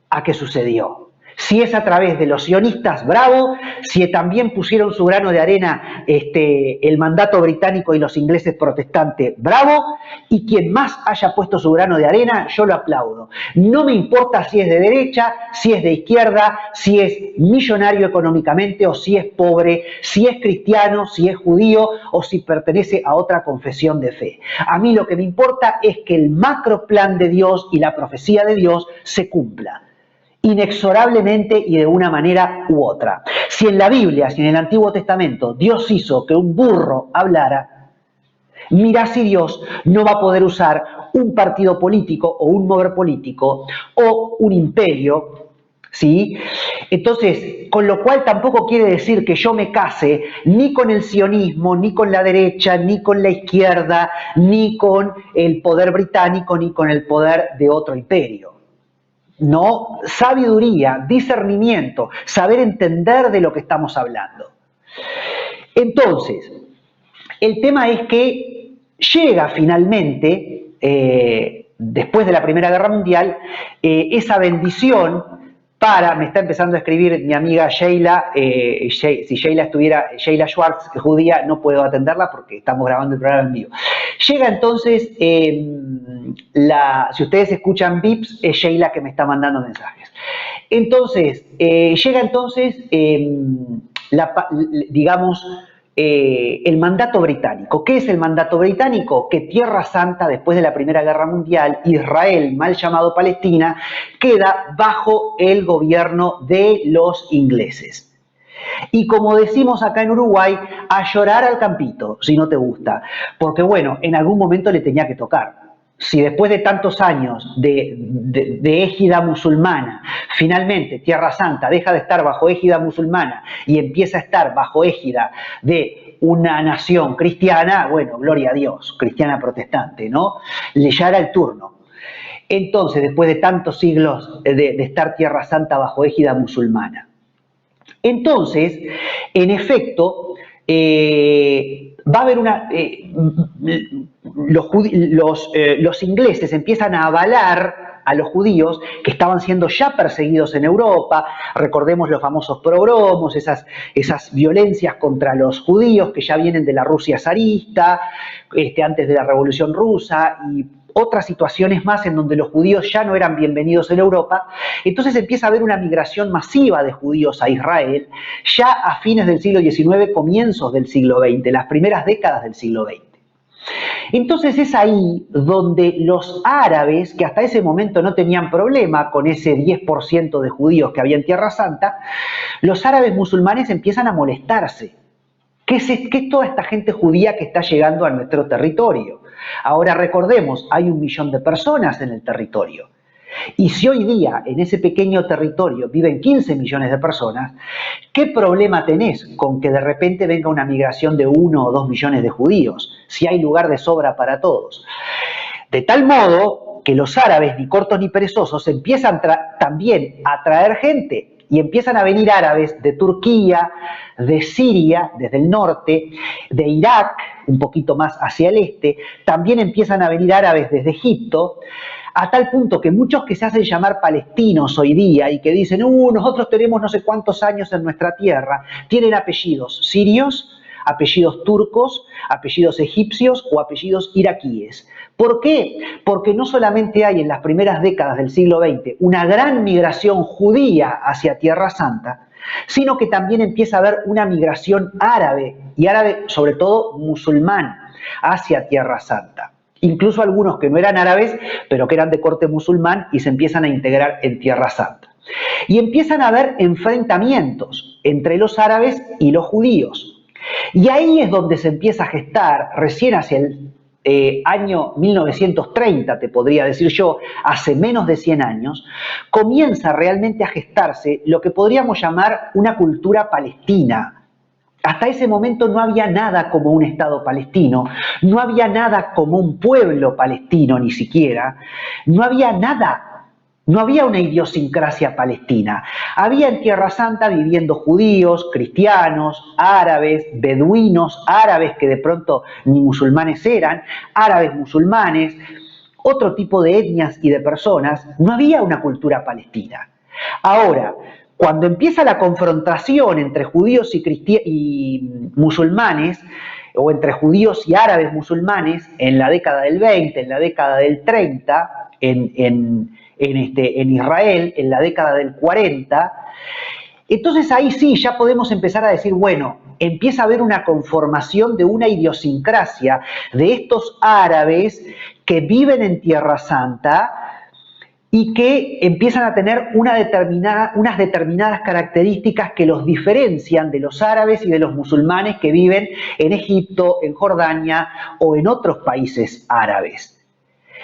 a que sucedió. Si es a través de los sionistas, bravo. Si también pusieron su grano de arena el mandato británico y los ingleses protestantes, bravo. Y quien más haya puesto su grano de arena, yo lo aplaudo. No me importa si es de derecha, si es de izquierda, si es millonario económicamente o si es pobre, si es cristiano, si es judío o si pertenece a otra confesión de fe. A mí lo que me importa es que el macro plan de Dios y la profecía de Dios se cumpla, inexorablemente y de una manera u otra. Si en la Biblia, si en el Antiguo Testamento Dios hizo que un burro hablara, mira si Dios no va a poder usar un partido político o un mover político o un imperio, ¿sí? Entonces, con lo cual tampoco quiere decir que yo me case ni con el sionismo, ni con la derecha, ni con la izquierda, ni con el poder británico, ni con el poder de otro imperio. No, sabiduría, discernimiento, saber entender de lo que estamos hablando. Entonces, el tema es que llega finalmente, después de la Primera Guerra Mundial, esa bendición para, me está empezando a escribir mi amiga Sheila, si Sheila estuviera, Sheila Schwartz, judía, no puedo atenderla porque estamos grabando el programa en vivo. Llega entonces, si ustedes escuchan bips, es Sheila que me está mandando mensajes. Entonces, llega entonces, el mandato británico. ¿Qué es el mandato británico? Que Tierra Santa, después de la Primera Guerra Mundial, Israel, mal llamado Palestina, queda bajo el gobierno de los ingleses. Y como decimos acá en Uruguay, a llorar al campito, si no te gusta. Porque bueno, en algún momento le tenía que tocar. Si después de tantos años de égida musulmana, finalmente Tierra Santa deja de estar bajo égida musulmana y empieza a estar bajo égida de una nación cristiana, bueno, gloria a Dios, cristiana protestante, ¿no? Ya era el turno. Entonces, después de tantos siglos de estar Tierra Santa bajo égida musulmana. Entonces, en efecto, va a haber los ingleses empiezan a avalar a los judíos que estaban siendo ya perseguidos en Europa. Recordemos los famosos pogromos, esas violencias contra los judíos que ya vienen de la Rusia zarista, antes de la Revolución Rusa, y otras situaciones más en donde los judíos ya no eran bienvenidos en Europa. Entonces empieza a haber una migración masiva de judíos a Israel, ya a fines del siglo XIX, comienzos del siglo XX, las primeras décadas del siglo XX. Entonces es ahí donde los árabes, que hasta ese momento no tenían problema con ese 10% de judíos que había en Tierra Santa, los árabes musulmanes empiezan a molestarse. ¿Qué es toda esta gente judía que está llegando a nuestro territorio? Ahora recordemos, hay 1 millón de personas en el territorio. Y si hoy día en ese pequeño territorio viven 15 millones de personas, ¿qué problema tenés con que de repente venga una migración de 1 o 2 millones de judíos, si hay lugar de sobra para todos? De tal modo que los árabes, ni cortos ni perezosos, empiezan también a traer gente. Y empiezan a venir árabes de Turquía, de Siria, desde el norte, de Irak, un poquito más hacia el este. También empiezan a venir árabes desde Egipto, a tal punto que muchos que se hacen llamar palestinos hoy día y que dicen, nosotros tenemos no sé cuántos años en nuestra tierra, tienen apellidos sirios, apellidos turcos, apellidos egipcios o apellidos iraquíes. ¿Por qué? Porque no solamente hay en las primeras décadas del siglo XX una gran migración judía hacia Tierra Santa, sino que también empieza a haber una migración árabe, y árabe sobre todo musulmán, hacia Tierra Santa. Incluso algunos que no eran árabes, pero que eran de corte musulmán y se empiezan a integrar en Tierra Santa. Y empiezan a haber enfrentamientos entre los árabes y los judíos. Y ahí es donde se empieza a gestar, recién hacia el año 1930, te podría decir yo, hace menos de 100 años, comienza realmente a gestarse lo que podríamos llamar una cultura palestina. Hasta ese momento no había nada como un Estado palestino, no había nada como un pueblo palestino ni siquiera, no había nada. No había una idiosincrasia palestina. Había en Tierra Santa viviendo judíos, cristianos, árabes, beduinos, árabes que de pronto ni musulmanes eran, árabes musulmanes, otro tipo de etnias y de personas. No había una cultura palestina. Ahora, cuando empieza la confrontación entre judíos y musulmanes, o entre judíos y árabes musulmanes, en la década del 20, en la década del 30, en Israel, en la década del 40, entonces ahí sí ya podemos empezar a decir, bueno, empieza a haber una conformación de una idiosincrasia de estos árabes que viven en Tierra Santa y que empiezan a tener unas determinadas características que los diferencian de los árabes y de los musulmanes que viven en Egipto, en Jordania o en otros países árabes.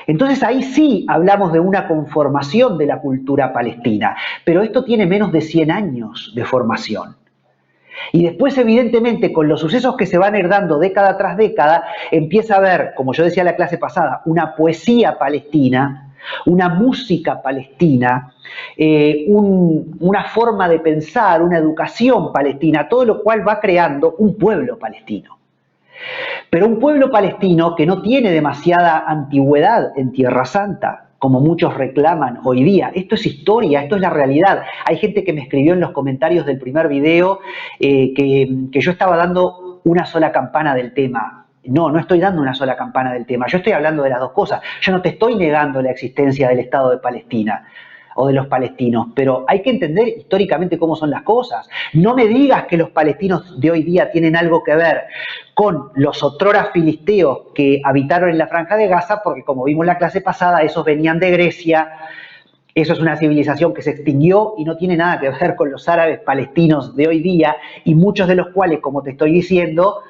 Entonces ahí sí hablamos de una conformación de la cultura palestina, pero esto tiene menos de 100 años de formación. Y después, evidentemente, con los sucesos que se van heredando década tras década, empieza a haber, como yo decía en la clase pasada, una poesía palestina, una música palestina, una forma de pensar, una educación palestina, todo lo cual va creando un pueblo palestino. Pero un pueblo palestino que no tiene demasiada antigüedad en Tierra Santa, como muchos reclaman hoy día. Esto es historia, esto es la realidad. Hay gente que me escribió en los comentarios del primer video que yo estaba dando una sola campana del tema. No estoy dando una sola campana del tema. Yo estoy hablando de las dos cosas. Yo no te estoy negando la existencia del Estado de Palestina o de los palestinos, pero hay que entender históricamente cómo son las cosas. No me digas que los palestinos de hoy día tienen algo que ver con los otrora filisteos que habitaron en la Franja de Gaza, porque como vimos en la clase pasada, esos venían de Grecia, eso es una civilización que se extinguió y no tiene nada que ver con los árabes palestinos de hoy día, y muchos de los cuales, como te estoy diciendo,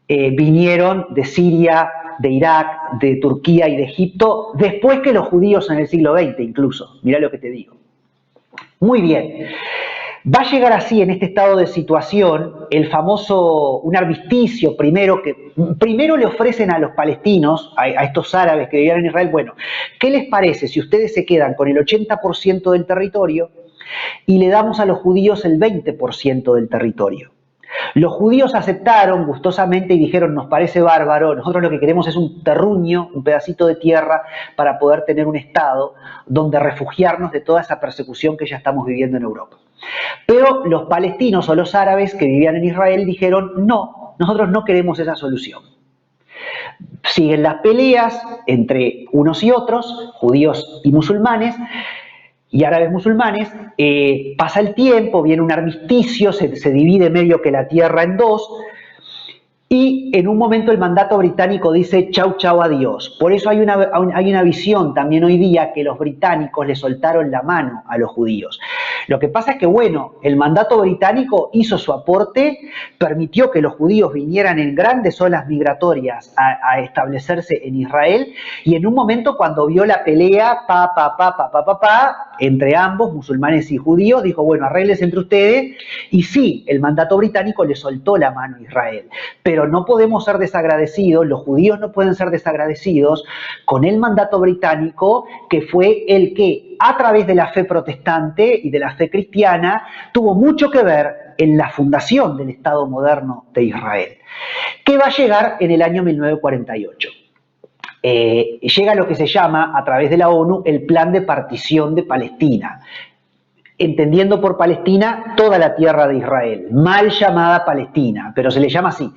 vinieron de Siria, de Irak, de Turquía y de Egipto, después que los judíos en el siglo XX incluso. Mirá lo que te digo. Muy bien. Va a llegar así, en este estado de situación, el famoso, un armisticio primero le ofrecen a los palestinos, a estos árabes que vivían en Israel, bueno, ¿qué les parece si ustedes se quedan con el 80% del territorio y le damos a los judíos el 20% del territorio? Los judíos aceptaron gustosamente y dijeron, nos parece bárbaro, nosotros lo que queremos es un terruño, un pedacito de tierra para poder tener un estado donde refugiarnos de toda esa persecución que ya estamos viviendo en Europa. Pero los palestinos o los árabes que vivían en Israel dijeron, no, nosotros no queremos esa solución. Siguen las peleas entre unos y otros, judíos y musulmanes, y árabes musulmanes, pasa el tiempo, viene un armisticio, se divide medio que la tierra en dos, y en un momento el mandato británico dice chau, chau, adiós. Por eso hay una visión también hoy día que los británicos le soltaron la mano a los judíos. Lo que pasa es que, bueno, el mandato británico hizo su aporte, permitió que los judíos vinieran en grandes olas migratorias a establecerse en Israel, y en un momento cuando vio la pelea entre ambos, musulmanes y judíos, dijo, bueno, arréglense entre ustedes, y sí, el mandato británico le soltó la mano a Israel. Pero no podemos ser desagradecidos, los judíos no pueden ser desagradecidos con el mandato británico, que fue el que, a través de la fe protestante y de la fe cristiana, tuvo mucho que ver en la fundación del Estado moderno de Israel, que va a llegar en el año 1948. Llega lo que se llama, a través de la ONU, el Plan de Partición de Palestina, entendiendo por Palestina toda la tierra de Israel, mal llamada Palestina, pero se le llama así,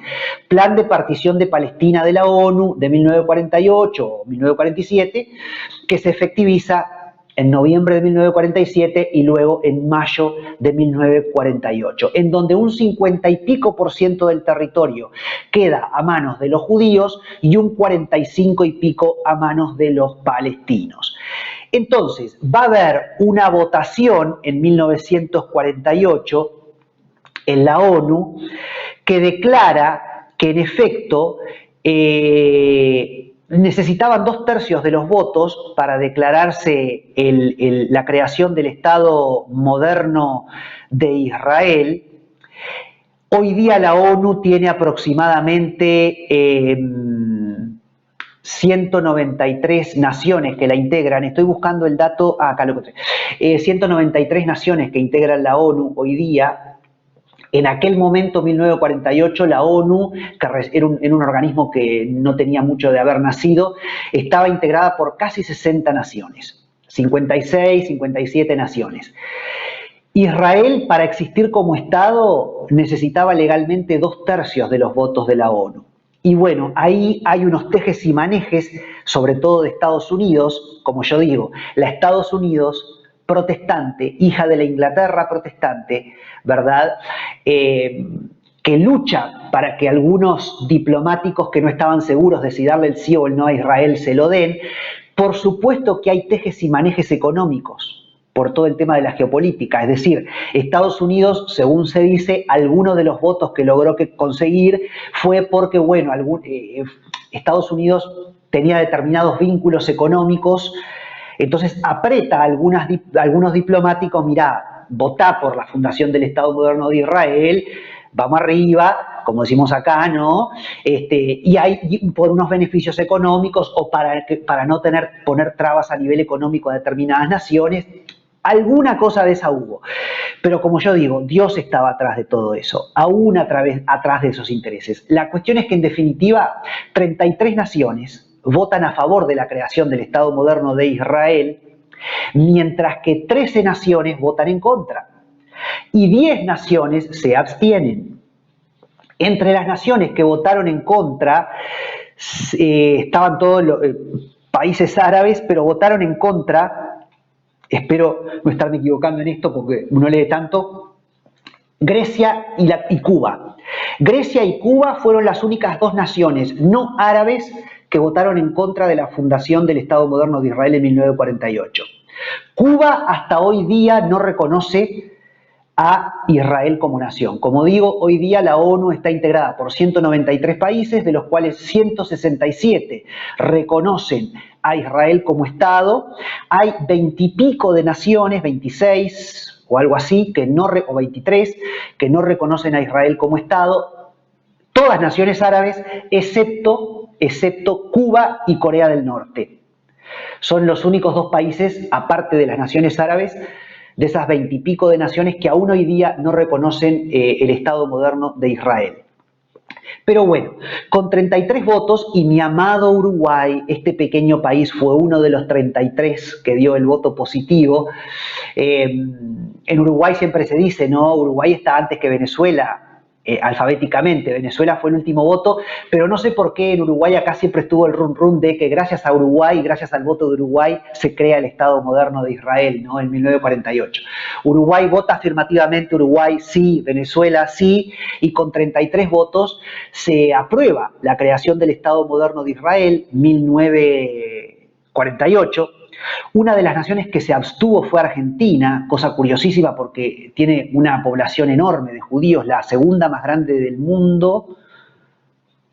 Plan de Partición de Palestina de la ONU de 1948 o 1947, que se efectiviza en noviembre de 1947 y luego en mayo de 1948, en donde un 50 y pico % del territorio queda a manos de los judíos y un 45 y pico a manos de los palestinos. Entonces, va a haber una votación en 1948 en la ONU que declara que en efecto necesitaban 2/3 de los votos para declararse la creación del Estado moderno de Israel. Hoy día la ONU tiene aproximadamente 193 naciones que la integran. Estoy buscando el dato, acá lo encontré. 193 naciones que integran la ONU hoy día. En aquel momento, 1948, la ONU, que era un organismo que no tenía mucho de haber nacido, estaba integrada por casi 60 naciones, 56, 57 naciones. Israel, para existir como Estado, necesitaba legalmente 2/3 de los votos de la ONU. Y bueno, ahí hay unos tejes y manejes, sobre todo de Estados Unidos, como yo digo, la Estados Unidos protestante, hija de la Inglaterra protestante, ¿verdad? Que lucha para que algunos diplomáticos que no estaban seguros de si darle el sí o el no a Israel se lo den. Por supuesto que hay tejes y manejes económicos por todo el tema de la geopolítica, es decir, Estados Unidos, según se dice, algunos de los votos que logró conseguir fue porque, bueno, Estados Unidos tenía determinados vínculos económicos, entonces aprieta a algunos diplomáticos, mirá, votá por la fundación del Estado moderno de Israel, vamos arriba, como decimos acá, ¿no? Y hay por unos beneficios económicos o para no poner trabas a nivel económico a determinadas naciones. Alguna cosa de esa hubo. Pero como yo digo, Dios estaba atrás de todo eso, aún atrás de esos intereses. La cuestión es que, en definitiva, 33 naciones votan a favor de la creación del Estado moderno de Israel, mientras que 13 naciones votan en contra y 10 naciones se abstienen. Entre las naciones que votaron en contra estaban todos los países árabes, pero votaron en contra, espero no estarme equivocando en esto porque uno lee tanto, Grecia y Cuba. Grecia y Cuba fueron las únicas 2 naciones no árabes que votaron en contra de la fundación del Estado moderno de Israel en 1948. Cuba hasta hoy día no reconoce a Israel como nación. Como digo, hoy día la ONU está integrada por 193 países, de los cuales 167 reconocen a Israel como Estado. Hay 20 y pico de naciones, 26 o algo así, o 23, que no reconocen a Israel como Estado. Todas naciones árabes, excepto Cuba y Corea del Norte. Son los únicos 2 países, aparte de las naciones árabes, de esas 20 y pico de naciones, que aún hoy día no reconocen el Estado moderno de Israel. Pero bueno, con 33 votos, y mi amado Uruguay, este pequeño país fue uno de los 33 que dio el voto positivo. En Uruguay siempre se dice, ¿no? Uruguay está antes que Venezuela, alfabéticamente. Venezuela fue el último voto, pero no sé por qué en Uruguay acá siempre estuvo el rum rum de que gracias a Uruguay, gracias al voto de Uruguay, se crea el Estado moderno de Israel, ¿no? En 1948. Uruguay vota afirmativamente, Uruguay sí, Venezuela sí, y con 33 votos se aprueba la creación del Estado moderno de Israel, 1948. Una de las naciones que se abstuvo fue Argentina, cosa curiosísima porque tiene una población enorme de judíos, la segunda más grande del mundo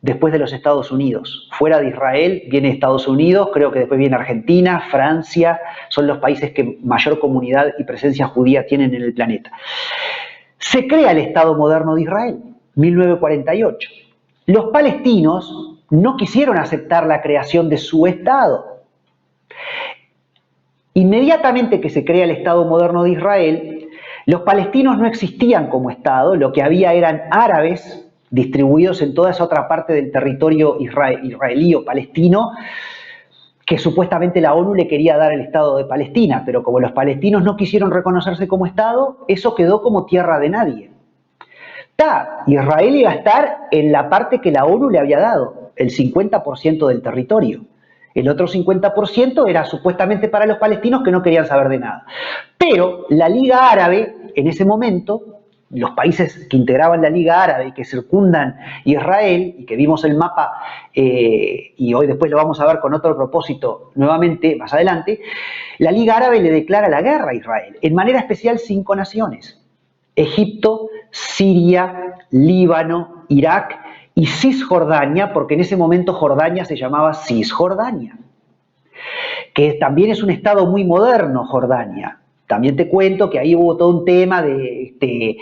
después de los Estados Unidos. Fuera de Israel viene Estados Unidos, creo que después viene Argentina, Francia, son los países que mayor comunidad y presencia judía tienen en el planeta. Se crea el Estado moderno de Israel, 1948. Los palestinos no quisieron aceptar la creación de su Estado. Inmediatamente que se crea el Estado moderno de Israel, los palestinos no existían como Estado, lo que había eran árabes distribuidos en toda esa otra parte del territorio israelí o palestino, que supuestamente la ONU le quería dar el Estado de Palestina, pero como los palestinos no quisieron reconocerse como Estado, eso quedó como tierra de nadie. Israel iba a estar en la parte que la ONU le había dado, el 50% del territorio. El otro 50% era supuestamente para los palestinos que no querían saber de nada. Pero la Liga Árabe, en ese momento, los países que integraban la Liga Árabe y que circundan Israel, y que vimos el mapa, y hoy después lo vamos a ver con otro propósito nuevamente, más adelante, la Liga Árabe le declara la guerra a Israel, en manera especial 5 naciones. Egipto, Siria, Líbano, Irak y Cisjordania, porque en ese momento Jordania se llamaba Cisjordania, que también es un estado muy moderno, Jordania. También te cuento que ahí hubo todo un tema de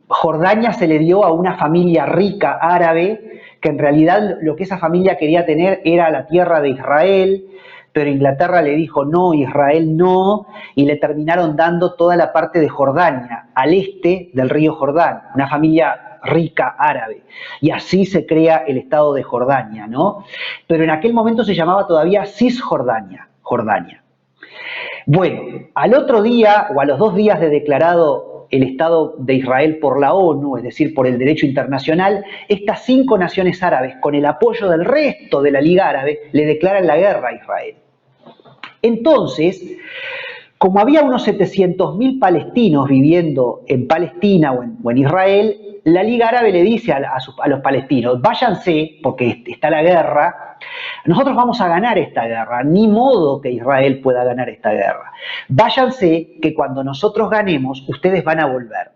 Jordania se le dio a una familia rica árabe, que en realidad lo que esa familia quería tener era la tierra de Israel, pero Inglaterra le dijo no, Israel no, y le terminaron dando toda la parte de Jordania, al este del río Jordán, una familia rica árabe, y así se crea el estado de Jordania, ¿no? Pero en aquel momento se llamaba todavía Cisjordania, Jordania. Bueno, al otro día o a los 2 días de declarado el Estado de Israel por la ONU, es decir, por el derecho internacional, estas 5 naciones árabes, con el apoyo del resto de la Liga Árabe, le declaran la guerra a Israel. Entonces, como había unos 700.000 palestinos viviendo en Palestina o en Israel, la Liga Árabe le dice a los palestinos, váyanse, porque está la guerra, nosotros vamos a ganar esta guerra, ni modo que Israel pueda ganar esta guerra. Váyanse, que cuando nosotros ganemos, ustedes van a volver.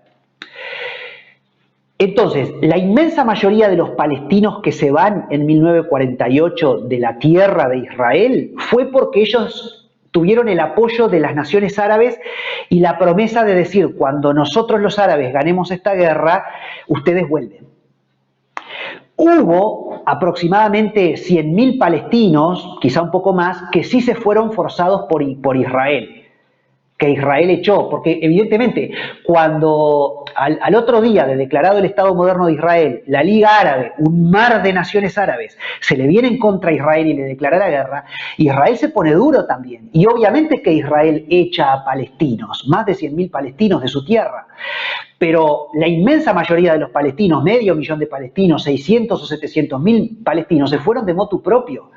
Entonces, la inmensa mayoría de los palestinos que se van en 1948 de la tierra de Israel fue porque ellos tuvieron el apoyo de las naciones árabes y la promesa de decir, cuando nosotros los árabes ganemos esta guerra, ustedes vuelven. Hubo aproximadamente 100.000 palestinos, quizá un poco más, que sí se fueron forzados por Israel, que Israel echó, porque evidentemente cuando al otro día de declarado el Estado moderno de Israel, la Liga Árabe, un mar de naciones árabes, se le vienen contra Israel y le declara la guerra, Israel se pone duro también. Y obviamente que Israel echa a palestinos, más de 100.000 palestinos de su tierra. Pero la inmensa mayoría de los palestinos, 500.000 de palestinos, 600 o 700.000 palestinos, se fueron de motu propio.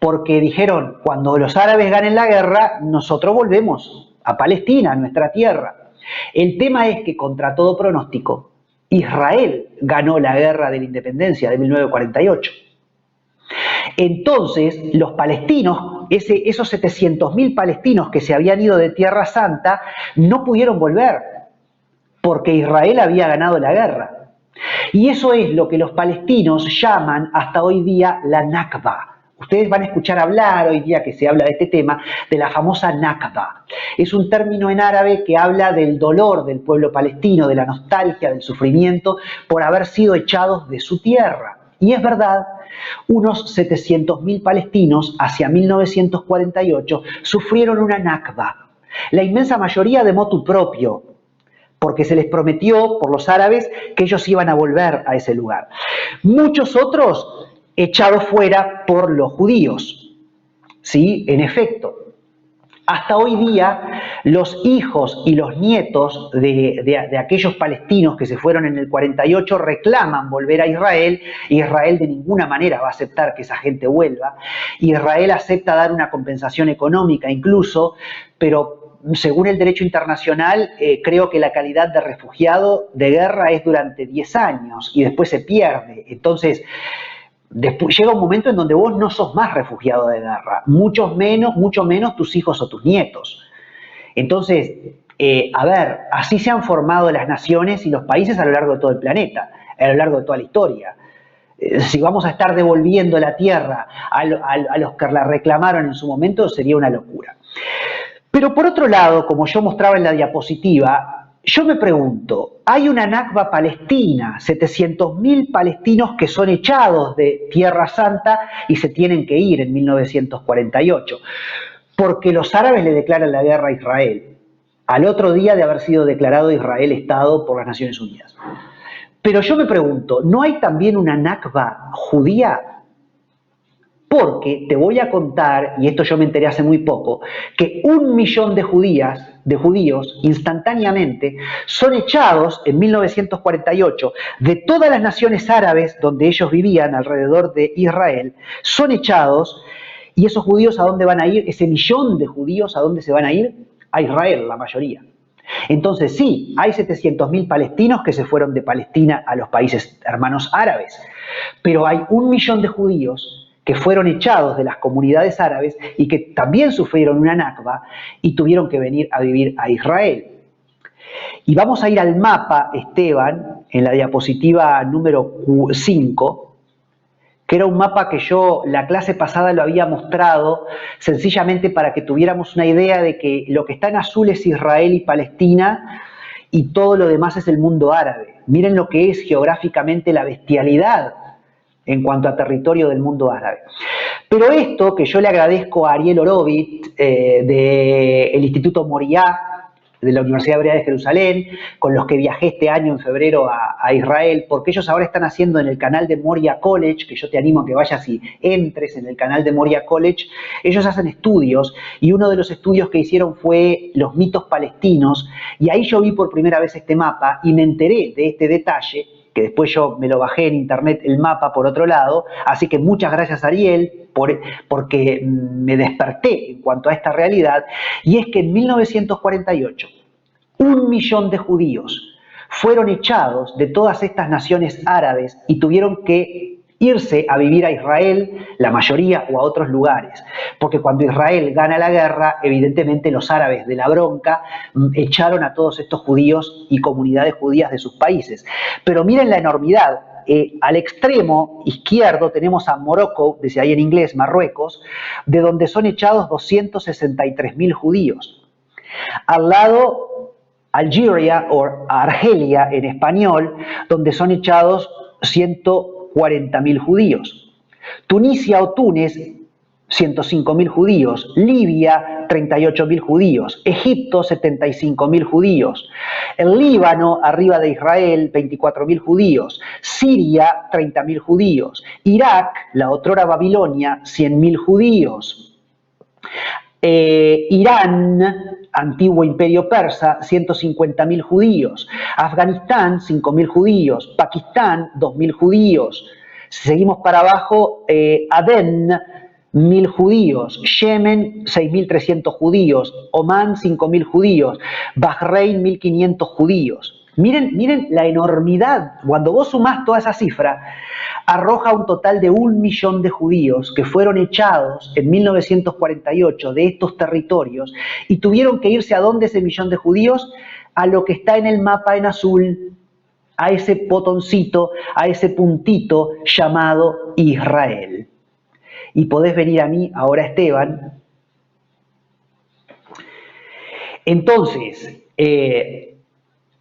Porque dijeron, cuando los árabes ganen la guerra, nosotros volvemos a Palestina, a nuestra tierra. El tema es que, contra todo pronóstico, Israel ganó la guerra de la independencia de 1948. Entonces, los palestinos, esos 700.000 palestinos que se habían ido de Tierra Santa, no pudieron volver, porque Israel había ganado la guerra. Y eso es lo que los palestinos llaman hasta hoy día la Nakba. Ustedes van a escuchar hablar hoy día que se habla de este tema, de la famosa Nakba. Es un término en árabe que habla del dolor del pueblo palestino, de la nostalgia, del sufrimiento por haber sido echados de su tierra. Y es verdad, unos 700.000 palestinos hacia 1948 sufrieron una Nakba. La inmensa mayoría de motu propio, porque se les prometió por los árabes que ellos iban a volver a ese lugar. Muchos otros echados fuera por los judíos. ¿Sí? En efecto, hasta hoy día los hijos y los nietos de aquellos palestinos que se fueron en el 48 reclaman volver a Israel, y Israel de ninguna manera va a aceptar que esa gente vuelva. Israel acepta dar una compensación económica incluso, pero según el derecho internacional, creo que la calidad de refugiado de guerra es durante 10 años y después se pierde. Entonces, después llega un momento en donde vos no sos más refugiado de guerra, mucho menos tus hijos o tus nietos. Entonces, a ver, así se han formado las naciones y los países a lo largo de todo el planeta, a lo largo de toda la historia. Si vamos a estar devolviendo la tierra a los que la reclamaron en su momento, sería una locura. Pero por otro lado, como yo mostraba en la diapositiva, yo me pregunto, hay una Nakba palestina, 700.000 palestinos que son echados de Tierra Santa y se tienen que ir en 1948, porque los árabes le declaran la guerra a Israel, al otro día de haber sido declarado Israel Estado por las Naciones Unidas. Pero yo me pregunto, ¿no hay también una Nakba judía? Porque te voy a contar, y esto yo me enteré hace muy poco, que 1 millón de judíos instantáneamente son echados en 1948 de todas las naciones árabes donde ellos vivían alrededor de Israel, son echados, y esos judíos ¿a dónde van a ir? Ese millón de judíos ¿a dónde se van a ir? A Israel, la mayoría. Entonces sí, hay 700.000 palestinos que se fueron de Palestina a los países hermanos árabes, pero hay 1 millón de judíos que fueron echados de las comunidades árabes y que también sufrieron una Nakba y tuvieron que venir a vivir a Israel. Y vamos a ir al mapa, Esteban, en la diapositiva número 5, que era un mapa que yo la clase pasada lo había mostrado sencillamente para que tuviéramos una idea de que lo que está en azul es Israel y Palestina y todo lo demás es el mundo árabe. Miren lo que es geográficamente la bestialidad en cuanto a territorio del mundo árabe. Pero esto, que yo le agradezco a Ariel Orovit del Instituto Moriah de la Universidad Hebrea de Jerusalén, con los que viajé este año en febrero a Israel, porque ellos ahora están haciendo en el canal de Moriah College, que yo te animo a que vayas y entres en el canal de Moriah College, ellos hacen estudios, y uno de los estudios que hicieron fue los mitos palestinos, y ahí yo vi por primera vez este mapa, y me enteré de este detalle, que después yo me lo bajé en internet el mapa por otro lado, así que muchas gracias Ariel porque me desperté en cuanto a esta realidad, y es que en 1948 1 millón de judíos fueron echados de todas estas naciones árabes y tuvieron que irse a vivir a Israel, la mayoría, o a otros lugares. Porque cuando Israel gana la guerra, evidentemente los árabes de la bronca echaron a todos estos judíos y comunidades judías de sus países. Pero miren la enormidad. Al extremo izquierdo tenemos a Morocco, desde ahí en inglés, Marruecos, de donde son echados 263.000 judíos. Al lado, Algeria o Argelia en español, donde son echados 140.000 judíos. Tunisia o Túnez, 105.000 judíos. Libia, 38.000 judíos. Egipto, 75.000 judíos. El Líbano, arriba de Israel, 24.000 judíos. Siria, 30.000 judíos. Irak, la otrora Babilonia, 100.000 judíos. Irán, antiguo imperio persa, 150.000 judíos. Afganistán, 5.000 judíos. Pakistán, 2.000 judíos. Si seguimos para abajo, Adén, 1.000 judíos. Yemen, 6.300 judíos. Omán, 5.000 judíos. Bahrein, 1.500 judíos. Miren la enormidad. Cuando vos sumás toda esa cifra, arroja un total de 1 millón de judíos que fueron echados en 1948 de estos territorios y tuvieron que irse a dónde ese millón de judíos, a lo que está en el mapa en azul, a ese botoncito, a ese puntito llamado Israel. Y podés venir a mí ahora, Esteban. Entonces,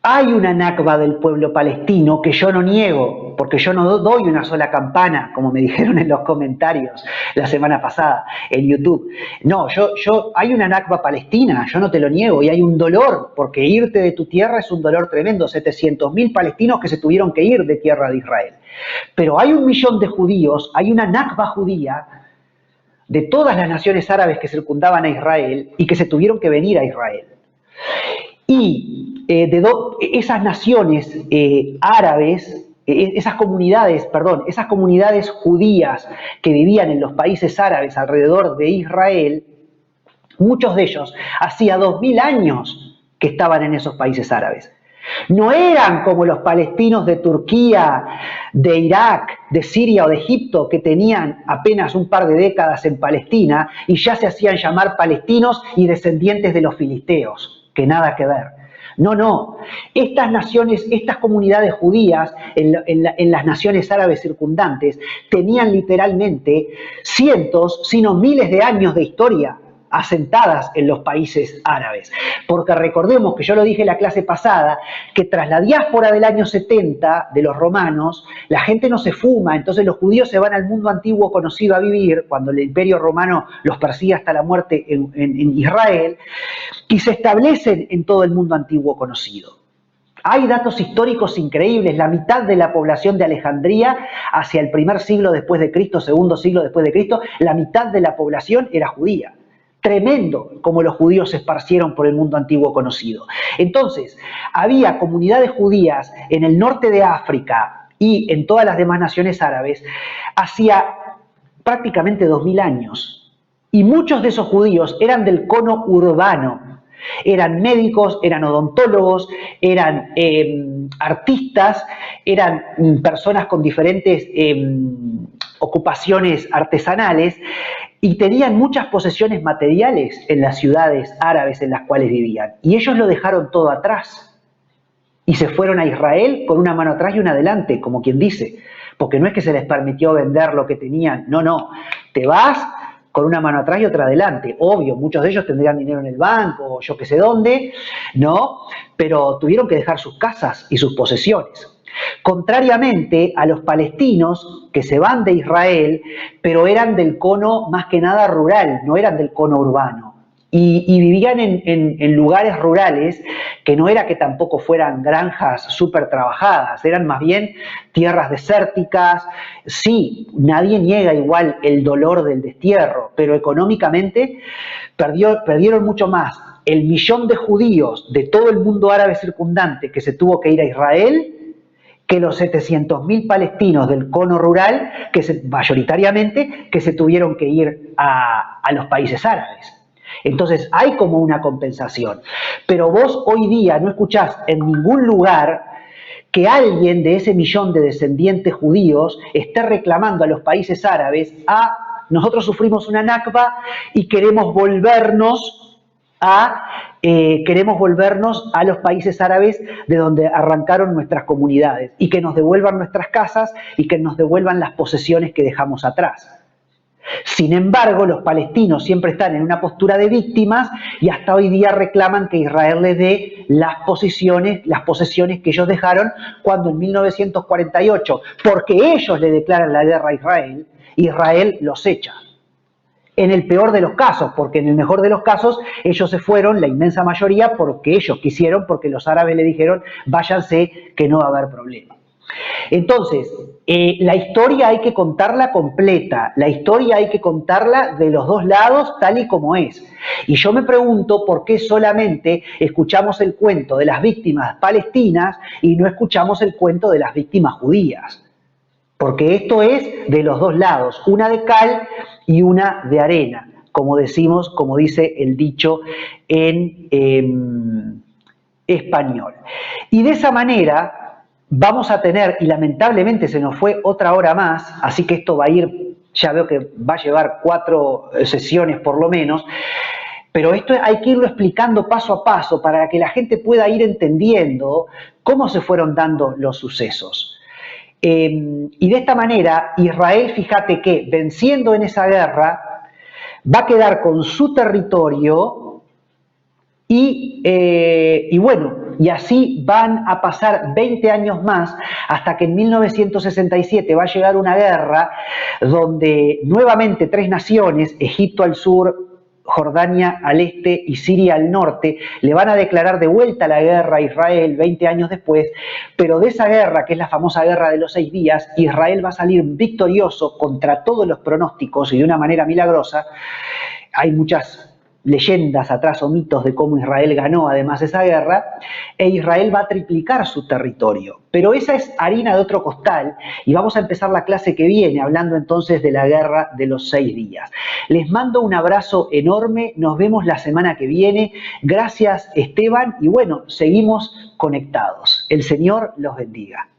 hay una Nakba del pueblo palestino que yo no niego, porque yo no doy una sola campana, como me dijeron en los comentarios la semana pasada en YouTube. No, hay una Nakba palestina, yo no te lo niego, y hay un dolor, porque irte de tu tierra es un dolor tremendo, 700.000 palestinos que se tuvieron que ir de tierra de Israel. Pero hay 1 millón de judíos, hay una Nakba judía de todas las naciones árabes que circundaban a Israel y que se tuvieron que venir a Israel. Y esas naciones árabes, esas comunidades judías que vivían en los países árabes alrededor de Israel, muchos de ellos hacía 2000 años que estaban en esos países árabes. No eran como los palestinos de Turquía, de Irak, de Siria o de Egipto, que tenían apenas un par de décadas en Palestina y ya se hacían llamar palestinos y descendientes de los filisteos, que nada que ver. No, no. Estas naciones, estas comunidades judías en las naciones árabes circundantes tenían literalmente cientos, sino miles de años de historia asentadas en los países árabes. Porque recordemos, que yo lo dije en la clase pasada, que tras la diáspora del año 70 de los romanos, la gente no se fuma, entonces los judíos se van al mundo antiguo conocido a vivir, cuando el imperio romano los persigue hasta la muerte en Israel, y se establecen en todo el mundo antiguo conocido. Hay datos históricos increíbles. La mitad de la población de Alejandría, hacia el primer siglo después de Cristo, segundo siglo después de Cristo, la mitad de la población era judía. Tremendo como los judíos se esparcieron por el mundo antiguo conocido. Entonces, había comunidades judías en el norte de África y en todas las demás naciones árabes hacía prácticamente 2000 años. Y muchos de esos judíos eran del cono urbano. Eran médicos, eran odontólogos, eran artistas, eran personas con diferentes ocupaciones artesanales y tenían muchas posesiones materiales en las ciudades árabes en las cuales vivían. Y ellos lo dejaron todo atrás y se fueron a Israel con una mano atrás y una adelante, como quien dice, porque no es que se les permitió vender lo que tenían, no, no, te vas con una mano atrás y otra adelante. Obvio, muchos de ellos tendrían dinero en el banco o yo qué sé dónde, ¿no? Pero tuvieron que dejar sus casas y sus posesiones. Contrariamente a los palestinos que se van de Israel, pero eran del cono más que nada rural, no eran del cono urbano. Y vivían en lugares rurales que no era que tampoco fueran granjas súper trabajadas, eran más bien tierras desérticas. Sí, nadie niega igual el dolor del destierro, pero económicamente perdieron mucho más el millón de judíos de todo el mundo árabe circundante que se tuvo que ir a Israel que los 700.000 palestinos del cono rural, mayoritariamente, que se tuvieron que ir a los países árabes. Entonces hay como una compensación. Pero vos hoy día no escuchás en ningún lugar que alguien de ese millón de descendientes judíos esté reclamando a los países árabes nosotros sufrimos una Nakba y queremos volvernos a los países árabes de donde arrancaron nuestras comunidades y que nos devuelvan nuestras casas y que nos devuelvan las posesiones que dejamos atrás. Sin embargo, los palestinos siempre están en una postura de víctimas y hasta hoy día reclaman que Israel les dé las posesiones que ellos dejaron cuando en 1948, porque ellos le declaran la guerra a Israel, Israel los echa. En el peor de los casos, porque en el mejor de los casos ellos se fueron, la inmensa mayoría, porque ellos quisieron, porque los árabes le dijeron, váyanse que no va a haber problema. Entonces, la historia hay que contarla completa, la historia hay que contarla de los dos lados tal y como es. Y yo me pregunto por qué solamente escuchamos el cuento de las víctimas palestinas y no escuchamos el cuento de las víctimas judías. Porque esto es de los dos lados, una de cal y una de arena, como dice el dicho en español. Y de esa manera vamos a tener, y lamentablemente se nos fue otra hora más, así que esto va a ir, ya veo que va a llevar 4 sesiones por lo menos, pero esto hay que irlo explicando paso a paso para que la gente pueda ir entendiendo cómo se fueron dando los sucesos. Y de esta manera, Israel, fíjate que venciendo en esa guerra, va a quedar con su territorio y bueno, y así van a pasar 20 años más hasta que en 1967 va a llegar una guerra donde nuevamente 3 naciones, Egipto al sur, Jordania al este y Siria al norte, le van a declarar de vuelta la guerra a Israel 20 años después, pero de esa guerra, que es la famosa guerra de los 6 días, Israel va a salir victorioso contra todos los pronósticos y de una manera milagrosa. Hay muchas leyendas atrás o mitos de cómo Israel ganó además esa guerra, e Israel va a triplicar su territorio. Pero esa es harina de otro costal y vamos a empezar la clase que viene hablando entonces de la guerra de los 6 días. Les mando un abrazo enorme, nos vemos la semana que viene. Gracias Esteban y bueno, seguimos conectados. El Señor los bendiga.